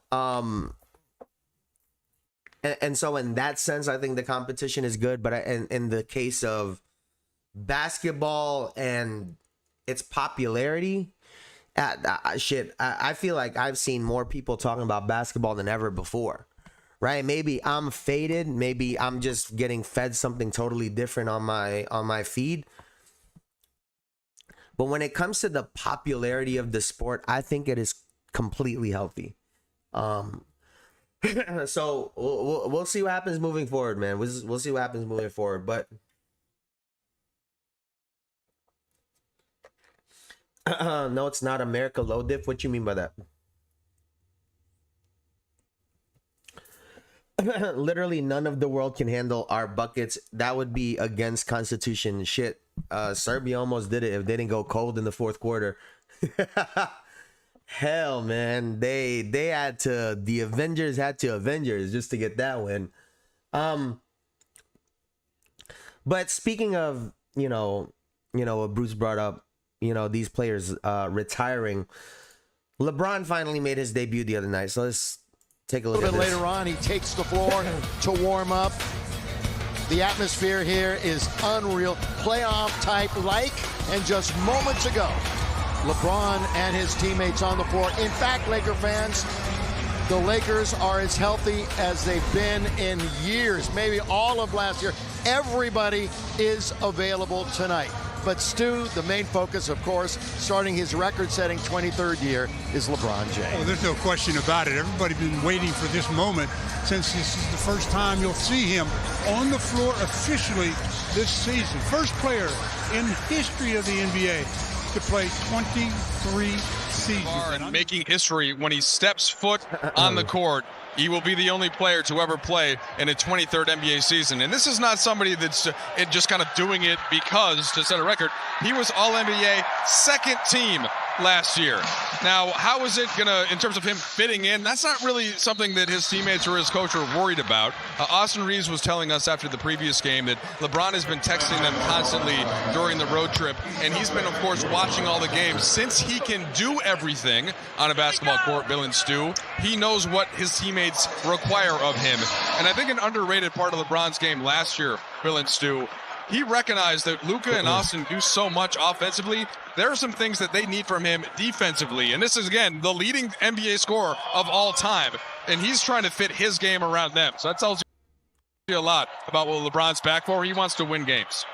in that sense, I think the competition is good. But in the case of basketball and its popularity, I feel like I've seen more people talking about basketball than ever before, right? Maybe I'm faded. Maybe I'm just getting fed something totally different on my feed. But when it comes to the popularity of the sport, I think it is completely healthy. So we'll see what happens moving forward, man. We'll see what happens moving forward. But no, it's not America low diff. What you mean by that? Literally none of the world can handle our buckets. That would be against Constitution. Shit. Serbia almost did it if they didn't go cold in the fourth quarter. Hell, man. The Avengers had to Avengers just to get that win. But speaking of, what Bruce brought up, these players retiring. LeBron finally made his debut the other night, so let's take a look A at little bit this. later on, he takes the floor to warm up. The atmosphere here is unreal, playoff type like, and just moments ago, LeBron and his teammates on the floor. In fact, Laker fans, the Lakers are as healthy as they've been in years, maybe all of last year. Everybody is available tonight. But Stu, the main focus, of course, starting his record-setting 23rd year, is LeBron James. Oh, there's no question about it. Everybody's been waiting for this moment since this is the first time you'll see him on the floor officially this season. First player in history of the NBA to play 23 seasons. And making history when he steps foot on the court. He will be the only player to ever play in a 23rd NBA season. And this is not somebody that's just kind of doing it because to set a record. He was All-NBA second team last year. Now, how is it going to, in terms of him fitting in, that's not really something that his teammates or his coach are worried about. Austin Reeves was telling us after the previous game that LeBron has been texting them constantly during the road trip, and he's been, of course, watching all the games. Since he can do everything on a basketball court, Bill and Stu, he knows what his teammates require of him. And I think an underrated part of LeBron's game last year, Bill and Stu, he recognized that Luka and Austin do so much offensively. There are some things that they need from him defensively. And this is, again, the leading NBA scorer of all time. And he's trying to fit his game around them. So that tells you a lot about what LeBron's back for. He wants to win games.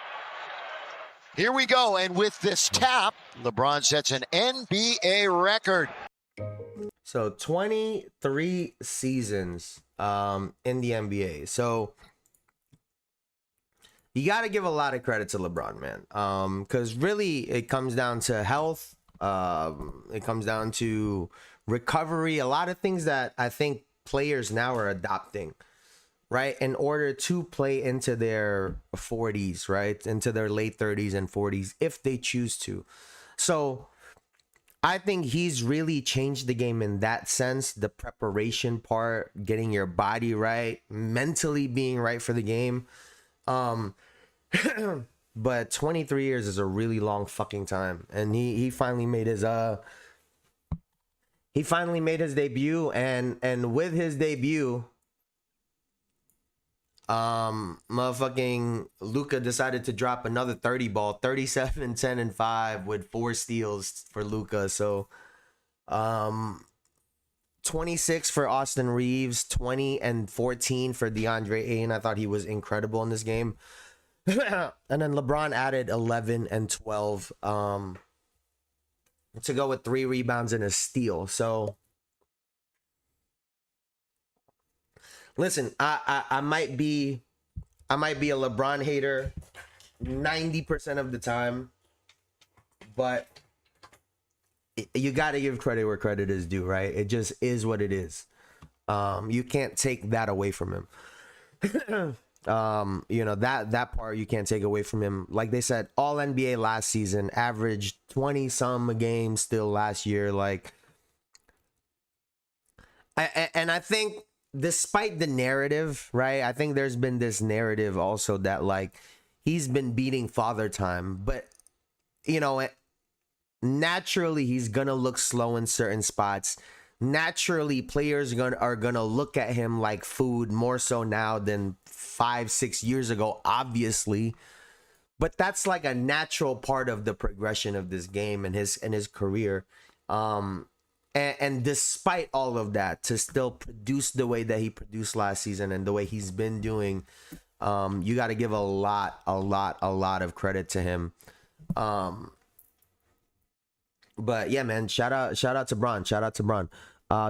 Here we go. And with this tap, LeBron sets an NBA record. So 23 seasons in the NBA. So you got to give a lot of credit to LeBron, man. Because really it comes down to health. It comes down to recovery. A lot of things that I think players now are adopting, right? In order to play into their 40s, right? Into their late 30s and 40s, if they choose to. So I think he's really changed the game in that sense. The preparation part, getting your body right, mentally being right for the game. But 23 years is a really long fucking time, and he finally made his debut, and with his debut, motherfucking Luka decided to drop another 30 ball, 37, 10 and 5 with 4 steals for Luka. So 26 for Austin Reeves, 20 and 14 for DeAndre Ayton. I thought he was incredible in this game. And then LeBron added 11 and 12 to go with 3 rebounds and a steal. So listen, I might be a LeBron hater 90% of the time, but you got to give credit where credit is due, right? It just is what it is. You can't take that away from him. You know, that part you can't take away from him. Like they said, all NBA last season, averaged 20 some a game still last year. Like, and I think despite the narrative, right? I think there's been this narrative also that like he's been beating father time, but you know, naturally he's gonna look slow in certain spots. Naturally, players are gonna look at him like food more so now than 5-6 years ago, obviously. But that's like a natural part of the progression of this game and his career. And despite all of that, to still produce the way that he produced last season and the way he's been doing, you got to give a lot of credit to him. But yeah, man, shout out to Bron. Shout out to Bron.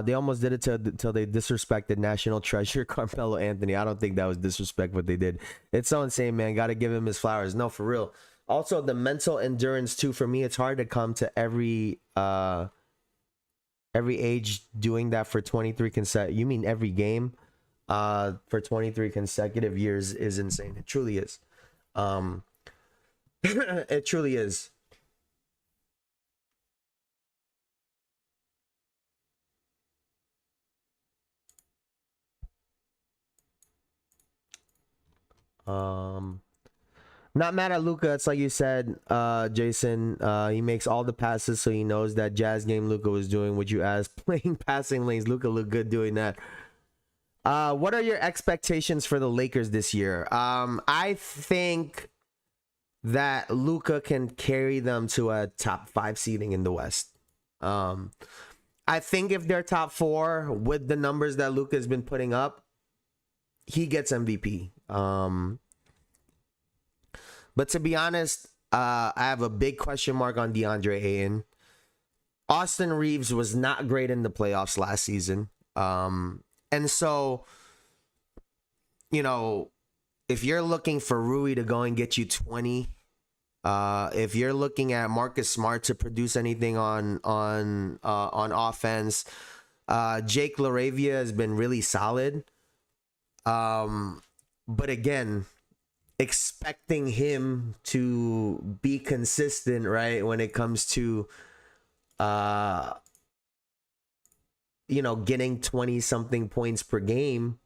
They almost did it till they disrespected national treasure Carmelo Anthony. I don't think that was disrespect what they did. It's so insane, man. Got to give him his flowers. No, for real. Also, the mental endurance too. For me, it's hard to come to every age doing that for 23 you mean every game for 23 consecutive years is insane. It truly is. It truly is. Not mad at Luka. It's like you said, Jason. He makes all the passes, so he knows that Jazz game Luka was doing what you asked. Playing passing lanes, Luka looked good doing that. What are your expectations for the Lakers this year? I think that Luka can carry them to a top 5 seeding in the West. I think if they're top 4 with the numbers that Luka has been putting up, he gets MVP. But to be honest, I have a big question mark on DeAndre Ayton. Austin Reeves was not great in the playoffs last season. And so, you know, if you're looking for Rui to go and get you 20, if you're looking at Marcus Smart to produce anything on offense, Jake LaRavia has been really solid. But again, expecting him to be consistent, right, when it comes to getting 20 something points per game,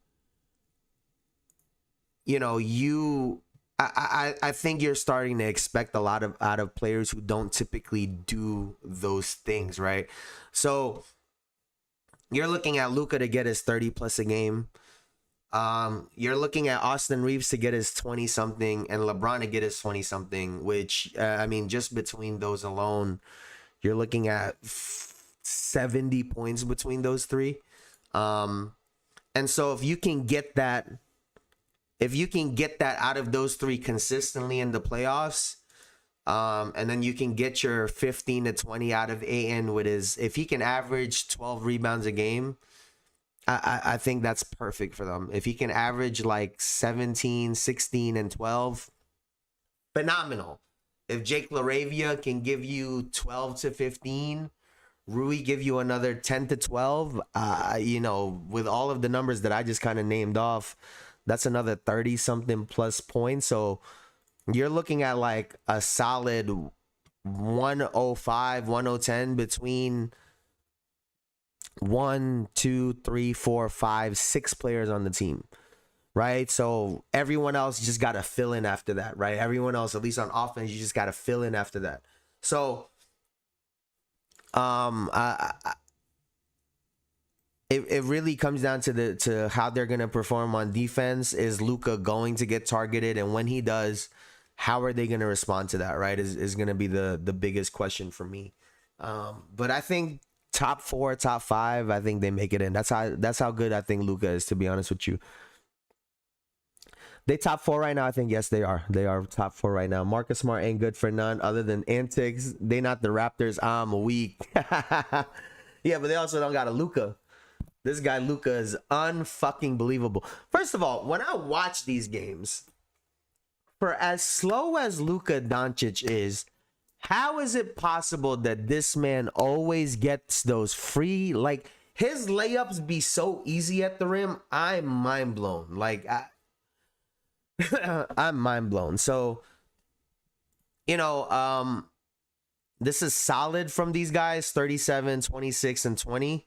I think you're starting to expect a lot out of players who don't typically do those things, right? So you're looking at Luka to get his 30 plus a game. You're looking at Austin Reeves to get his 20 something and LeBron to get his 20 something, which just between those alone, you're looking at 70 points between those three. And so if you can get that out of those three consistently in the playoffs, and then you can get your 15 to 20 out of Ayton if he can average 12 rebounds a game, I think that's perfect for them. If he can average like 17, 16, and 12, phenomenal. If Jake LaRavia can give you 12 to 15, Rui give you another 10 to 12, with all of the numbers that I just kind of named off, that's another 30 something plus points. So you're looking at like a solid 105, 110 between 1, 2, 3, 4, 5, 6 players on the team, right? So everyone else just got to fill in after that, right? Everyone else, at least on offense, you just got to fill in after that. So it really comes down to how they're going to perform on defense. Is Luka going to get targeted? And when he does, how are they going to respond to that, right? Is going to be the biggest question for me. But I think top 4, top 5, I think they make it in. That's how good I think Luka is, to be honest with you. They top 4 right now? I think yes, they are. They are top 4 right now. Marcus Smart ain't good for none other than antics. They not the Raptors. I'm weak. Yeah, but they also don't got a Luka. This guy Luka is unfucking believable. First of all, when I watch these games, for as slow as Luka Doncic is, how is it possible that this man always gets those free, like his layups be so easy at the rim? I'm mind blown. Like I'm mind blown. So, this is solid from these guys, 37, 26, and 20.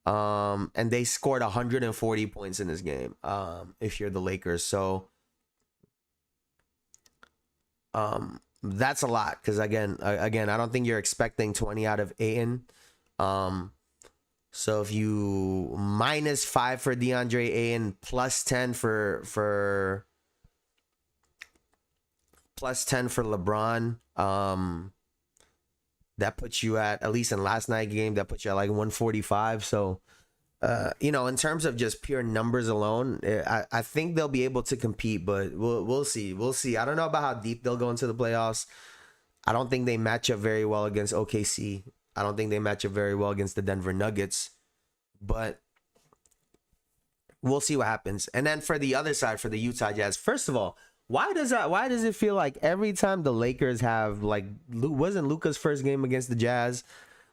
And they scored 140 points in this game. If you're the Lakers. So, that's a lot, because again, I don't think you're expecting 20 out of Ayton. So if you -5 for DeAndre Ayton, +10 for LeBron, that puts you at least in last night's game, that puts you at like 145. So in terms of just pure numbers alone, I think they'll be able to compete, but we'll see. We'll see. I don't know about how deep they'll go into the playoffs. I don't think they match up very well against OKC. I don't think they match up very well against the Denver Nuggets, but we'll see what happens. And then for the other side, for the Utah Jazz, first of all, why does it feel like every time the Lakers have, like, wasn't Luka's first game against the Jazz?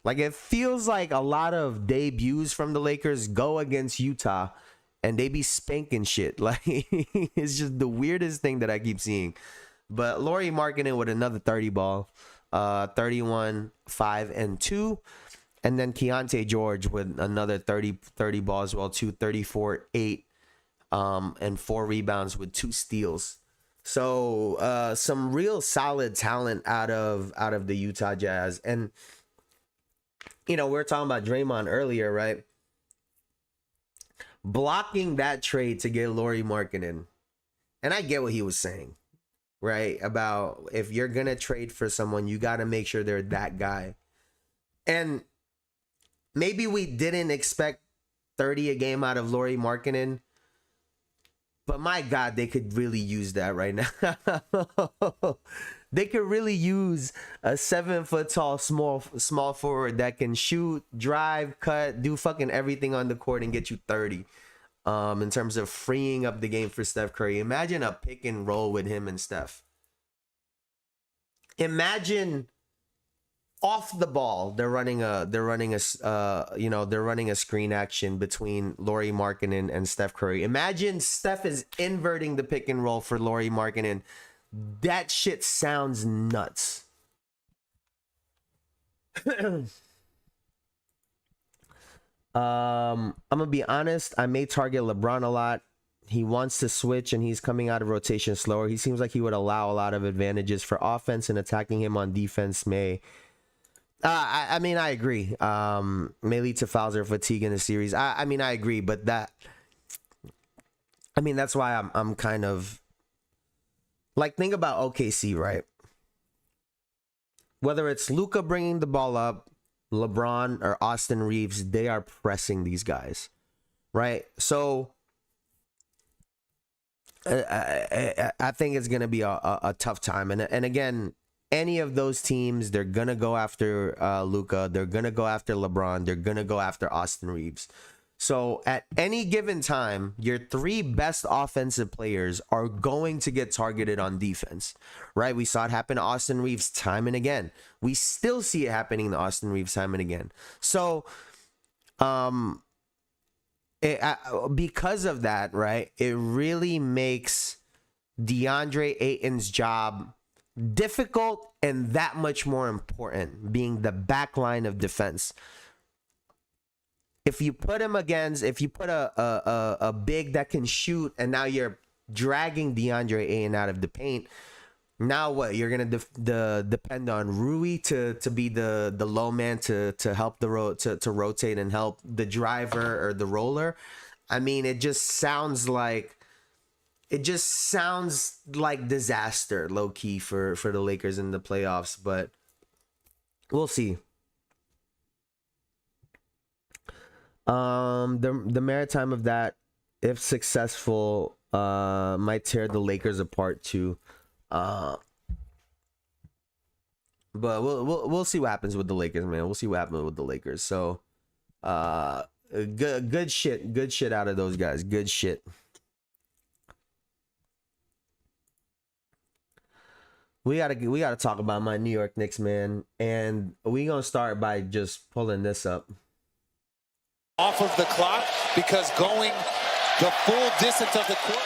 Like, it feels like a lot of debuts from the Lakers go against Utah and they be spanking shit. Like, it's just the weirdest thing that I keep seeing. But Lauri Markkanen with another 30 ball, 31, 5, and 2. And then Keontae George with another 30 ball as well, 34, 8, and 4 rebounds with 2 steals. So some real solid talent out of the Utah Jazz. And we were talking about Draymond earlier, right? Blocking that trade to get Lauri Markkanen. And I get what he was saying, right? About if you're going to trade for someone, you got to make sure they're that guy. And maybe we didn't expect 30 a game out of Lauri Markkanen, but my God, they could really use that right now. They could really use a 7-foot-tall small forward that can shoot, drive, cut, do fucking everything on the court and get you 30. In terms of freeing up the game for Steph Curry. Imagine a pick and roll with him and Steph. Imagine off the ball, they're running a screen action between Lauri Markkanen and Steph Curry. Imagine Steph is inverting the pick and roll for Lauri Markkanen. That shit sounds nuts. I'm gonna be honest, I may target LeBron a lot. He wants to switch and he's coming out of rotation slower. He seems like he would allow a lot of advantages for offense, and attacking him on defense may I agree. May lead to fouls or fatigue in the series. I agree, but that's why I'm kind of like, think about OKC, right? Whether it's Luka bringing the ball up, LeBron or Austin Reeves, they are pressing these guys, right? So I think it's gonna be a tough time, and again, any of those teams, they're gonna go after Luka, they're gonna go after LeBron, they're gonna go after Austin Reeves. So at any given time, your three best offensive players are going to get targeted on defense, right? We saw it happen to Austin Reeves time and again. We still see it happening to Austin Reeves time and again. So, because of that, right, it really makes DeAndre Ayton's job difficult and that much more important, being the back line of defense. If you put a big that can shoot, and now you're dragging DeAndre Ayton out of the paint, now what? You're gonna depend on Rui to be the low man to help to rotate and help the driver or the roller. I mean, it just sounds like disaster, low key for the Lakers in the playoffs, but we'll see. The maritime of that, if successful, might tear the Lakers apart too. But we'll see what happens with the Lakers, man. We'll see what happens with the Lakers. So, good shit out of those guys. Good shit. We gotta talk about my New York Knicks, man, and we gonna start by just pulling this up. Off of the clock, because going the full distance of the court.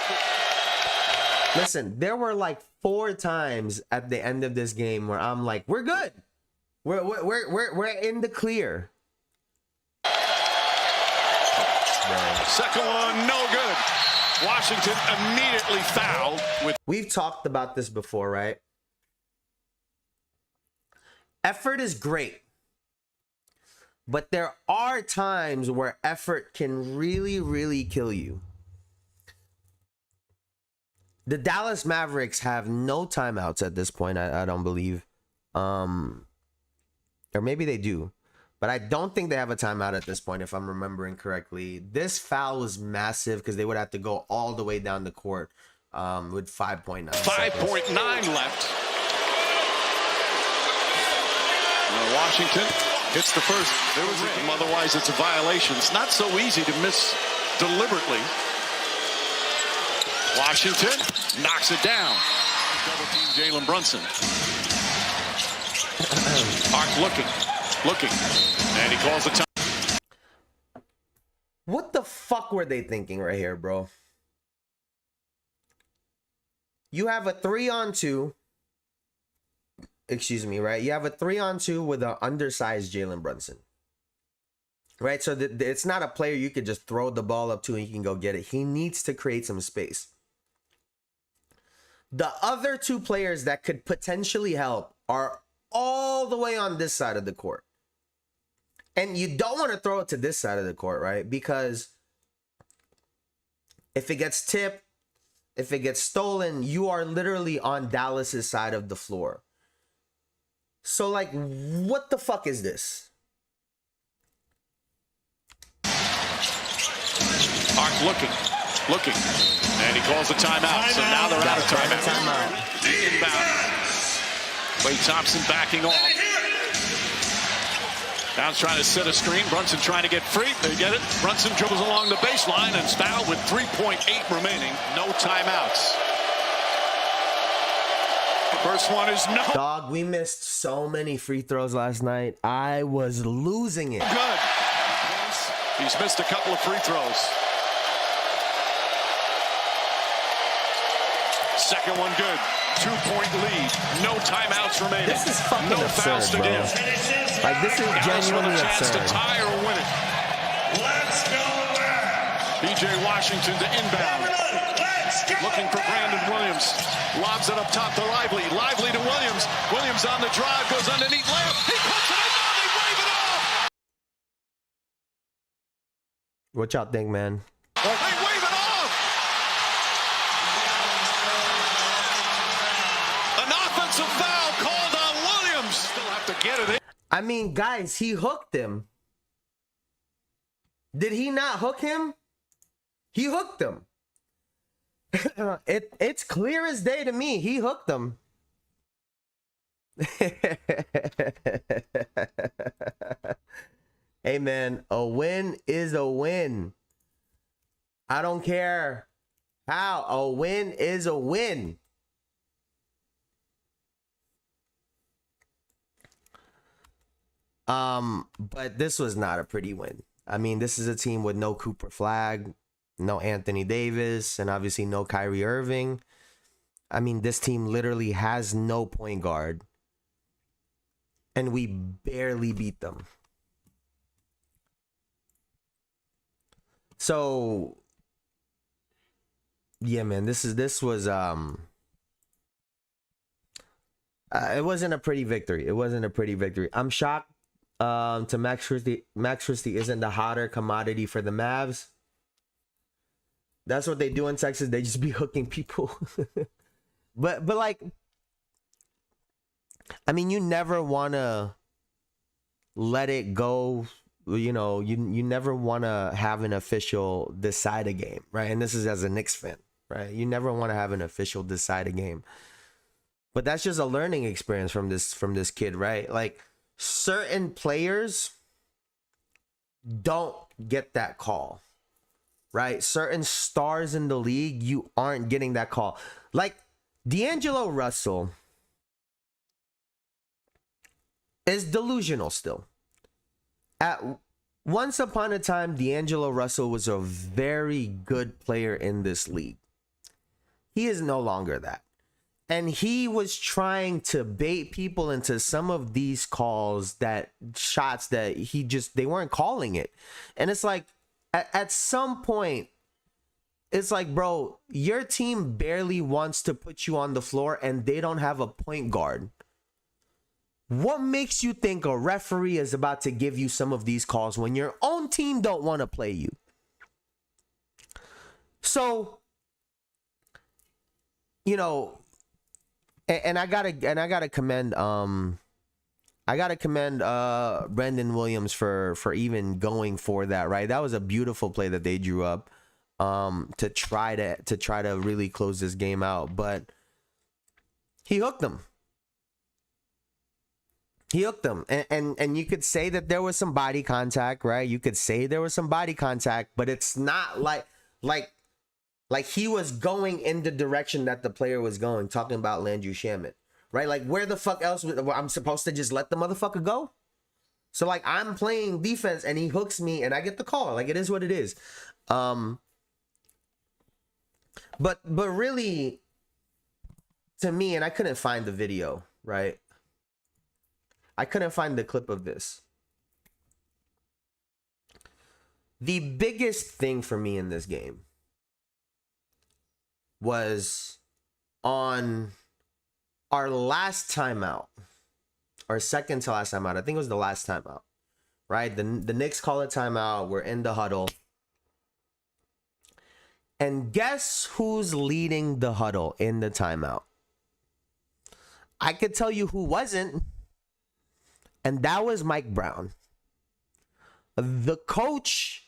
Listen, there were like 4 times at the end of this game where I'm like, we're good. We're in the clear. Second one, no good. Washington immediately fouled. We've talked about this before, right? Effort is great. But there are times where effort can really, really kill you. The Dallas Mavericks have no timeouts at this point, I don't believe. Or maybe they do. But I don't think they have a timeout at this point, if I'm remembering correctly. This foul was massive because they would have to go all the way down the court with 5.9 5.9 left. Washington hits the first. There was otherwise it's a violation. It's not so easy to miss deliberately. Washington knocks it down. Double team Jalen Brunson. Hawk looking, and he calls the time. What the fuck were they thinking right here, bro? You have a 3-on-2. Excuse me, right? You have a 3-on-2 with an undersized Jalen Brunson. Right? So it's not a player you could just throw the ball up to and you can go get it. He needs to create some space. The other two players that could potentially help are all the way on this side of the court. And you don't want to throw it to this side of the court, right? Because if it gets tipped, if it gets stolen, you are literally on Dallas's side of the floor. So, like, what the fuck is this? Hart looking, and he calls a timeout. So now they're out of timeout. Inbound. Klay Thompson backing off. Now trying to set a screen. Brunson trying to get free. They get it. Brunson dribbles along the baseline and fouled with 3.8 remaining. No timeouts. First one is no. Dog, we missed so many free throws last night. I was losing it. Good. He's missed a couple of free throws. Second one good. 2-point lead. No timeouts remaining. This is fucking no absurd, fouls to bro. give. Like, this is genuinely with a chance absurd. to tie or win it. Let's go back. B.J. Washington to inbound. Looking for Brandon Williams. Lobs it up top to Lively. Lively to Williams. Williams on the drive. Goes underneath layup. He puts it in. Now they wave it off. What y'all think, man? They wave it off. An offensive foul called on Williams. Still have to get it in. I mean, guys, he hooked him. Did he not hook him? He hooked him. It's clear as day to me. He hooked him. Hey, man, a win is a win. I don't care how. A win is a win. But this was not a pretty win. I mean, this is a team with no Cooper Flag, no Anthony Davis, and obviously no Kyrie Irving. I mean, this team literally has no point guard. And we barely beat them. So, yeah, man, this was it wasn't a pretty victory. It wasn't a pretty victory. I'm shocked to Max Christie isn't the hotter commodity for the Mavs. That's what they do in Texas. They just be hooking people. but like, I mean, you never want to let it go. You know, you never want to have an official decide a game, right? And this is as a Knicks fan, right? You never want to have an official decide a game. But that's just a learning experience from this kid, right? Like, certain players don't get that call, right? Certain stars in the league, you aren't getting that call. Like, D'Angelo Russell is delusional still. Once upon a time, D'Angelo Russell was a very good player in this league. He is no longer that. And he was trying to bait people into some of these shots that they weren't calling it. And it's like, at some point, it's like, bro, your team barely wants to put you on the floor and they don't have a point guard. What makes you think a referee is about to give you some of these calls when your own team don't want to play you? So, you know, and I gotta commend Brandon Williams for even going for that, right? That was a beautiful play that they drew up to try to really close this game out, but he hooked them. He hooked them. And you could say that there was some body contact, right? You could say there was some body contact, but it's not like he was going in the direction that the player was going, talking about Landry Shamet, right? Like, where the fuck else I'm supposed to just let the motherfucker go? So, like, I'm playing defense and he hooks me and I get the call. Like, it is what it is. But really, to me, and I couldn't find the video, right? I couldn't find the clip of this. The biggest thing for me in this game was on our last timeout, or second to last timeout. I think it was the last timeout, right? The Knicks call a timeout. We're in the huddle. And guess who's leading the huddle in the timeout? I could tell you who wasn't, and that was Mike Brown, the coach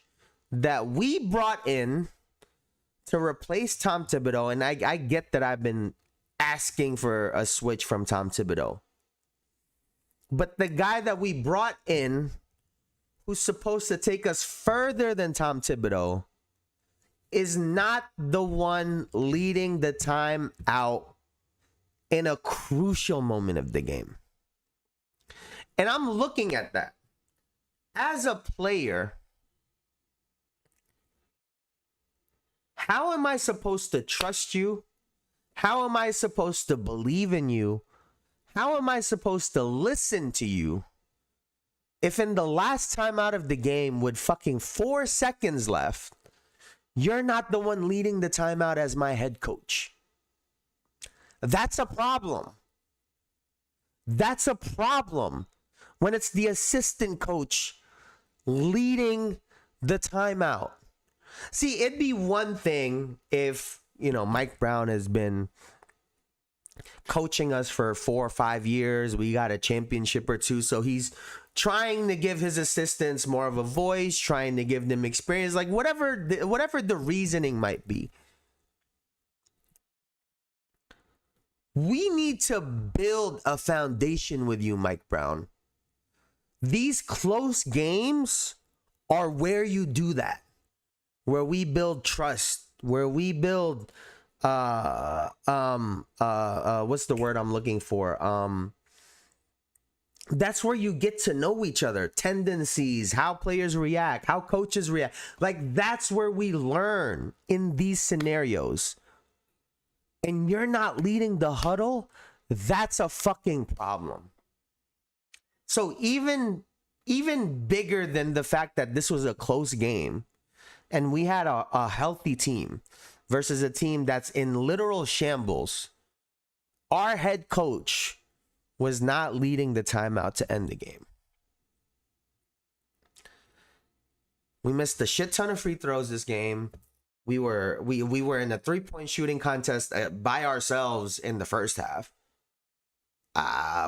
that we brought in to replace Tom Thibodeau. And I get that I've been asking for a switch from Tom Thibodeau. But the guy that we brought in, who's supposed to take us further than Tom Thibodeau, is not the one leading the time out in a crucial moment of the game. And I'm looking at that. As a player, how am I supposed to trust you? How am I supposed to believe in you? How am I supposed to listen to you if in the last time out of the game with fucking 4 seconds left, you're not the one leading the timeout as my head coach? That's a problem. That's a problem when it's the assistant coach leading the timeout. See, it'd be one thing if, Mike Brown has been coaching us for 4 or 5 years. We got a championship or two. So he's trying to give his assistants more of a voice, trying to give them experience, like whatever the reasoning might be. We need to build a foundation with you, Mike Brown. These close games are where you do that, where we build trust, where we build what's the word I'm looking for? That's where you get to know each other, tendencies, how players react, how coaches react. Like, that's where we learn in these scenarios. And you're not leading the huddle, that's a fucking problem. So even bigger than the fact that this was a close game and we had a healthy team versus a team that's in literal shambles, our head coach was not leading the timeout to end the game. We missed a shit ton of free throws this game. We were in a 3-point shooting contest by ourselves in the first half.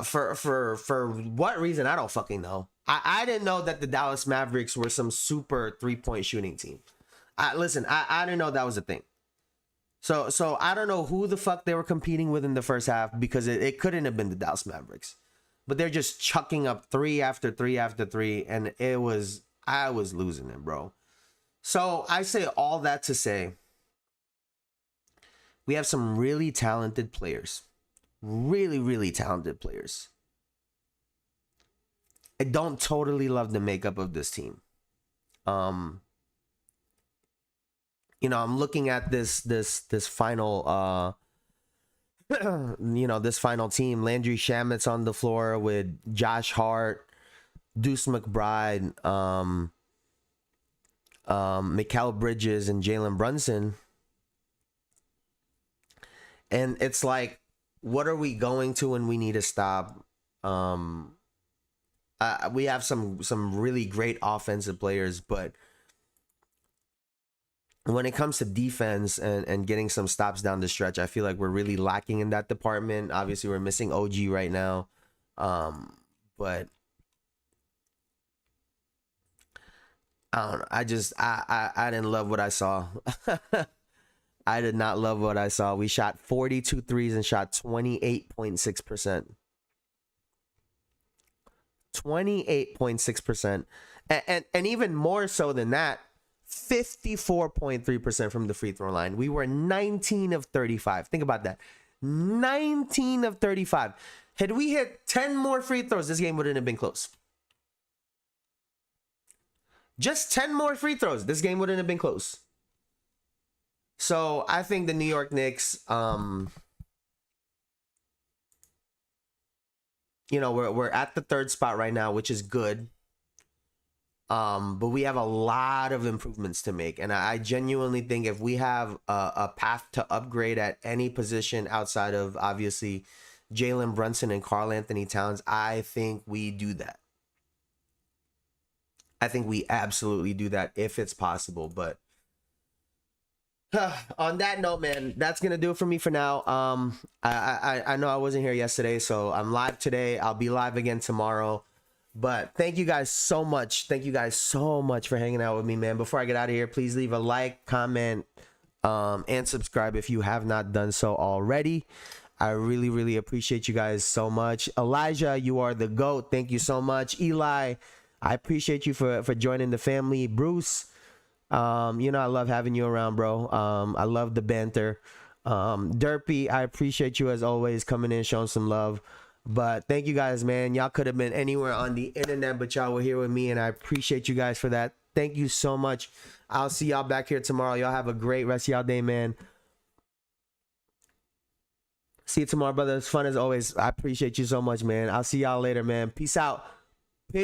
For what reason, I don't fucking know. I didn't know that the Dallas Mavericks were some super 3-point shooting team. Listen, I didn't know that was a thing. So I don't know who the fuck they were competing with in the first half, because it couldn't have been the Dallas Mavericks. But they're just chucking up 3 after 3 after 3, and I was losing it, bro. So I say all that to say, we have some really talented players. Really, really talented players. I don't totally love the makeup of this team. I'm looking at this final this final team. Landry Shamit's on the floor with Josh Hart, Deuce McBride, Mikal Bridges, and Jalen Brunson. And it's like, what are we going to when we need to stop? We have some really great offensive players, but when it comes to defense and getting some stops down the stretch, I feel like we're really lacking in that department. Obviously, we're missing OG right now. But I don't know. I didn't love what I saw. I did not love what I saw. We shot 42 threes and shot 28.6%. 28.6%. And even more so than that, 54.3% from the free throw line. We were 19 of 35. Think about that. 19 of 35. Had we hit 10 more free throws, this game wouldn't have been close. Just 10 more free throws, this game wouldn't have been close. So I think the New York Knicks, we're at the third spot right now, which is good. But we have a lot of improvements to make. And I genuinely think if we have a path to upgrade at any position outside of obviously Jalen Brunson and Karl Anthony Towns, I think we do that. I think we absolutely do that if it's possible. But on that note, man, that's gonna do it for me for now. I know I wasn't here yesterday, so I'm live today. I'll be live again tomorrow. But thank you guys so much. Thank you guys so much for hanging out with me, man. Before I get out of here, please leave a like, comment, and subscribe if you have not done so already. I really, really appreciate you guys so much. Elijah, you are the GOAT. Thank you so much. Eli, I appreciate you for joining the family. Bruce, you know I love having you around, bro. I love the banter. Derpy, I appreciate you as always coming in, showing some love. But thank you guys, man. Y'all could have been anywhere on the internet, but y'all were here with me, and I appreciate you guys for that. Thank you so much. I'll see y'all back here tomorrow. Y'all have a great rest of y'all day, man. See you tomorrow, brother. It's fun as always. I appreciate you so much, man. I'll see y'all later, man. Peace out.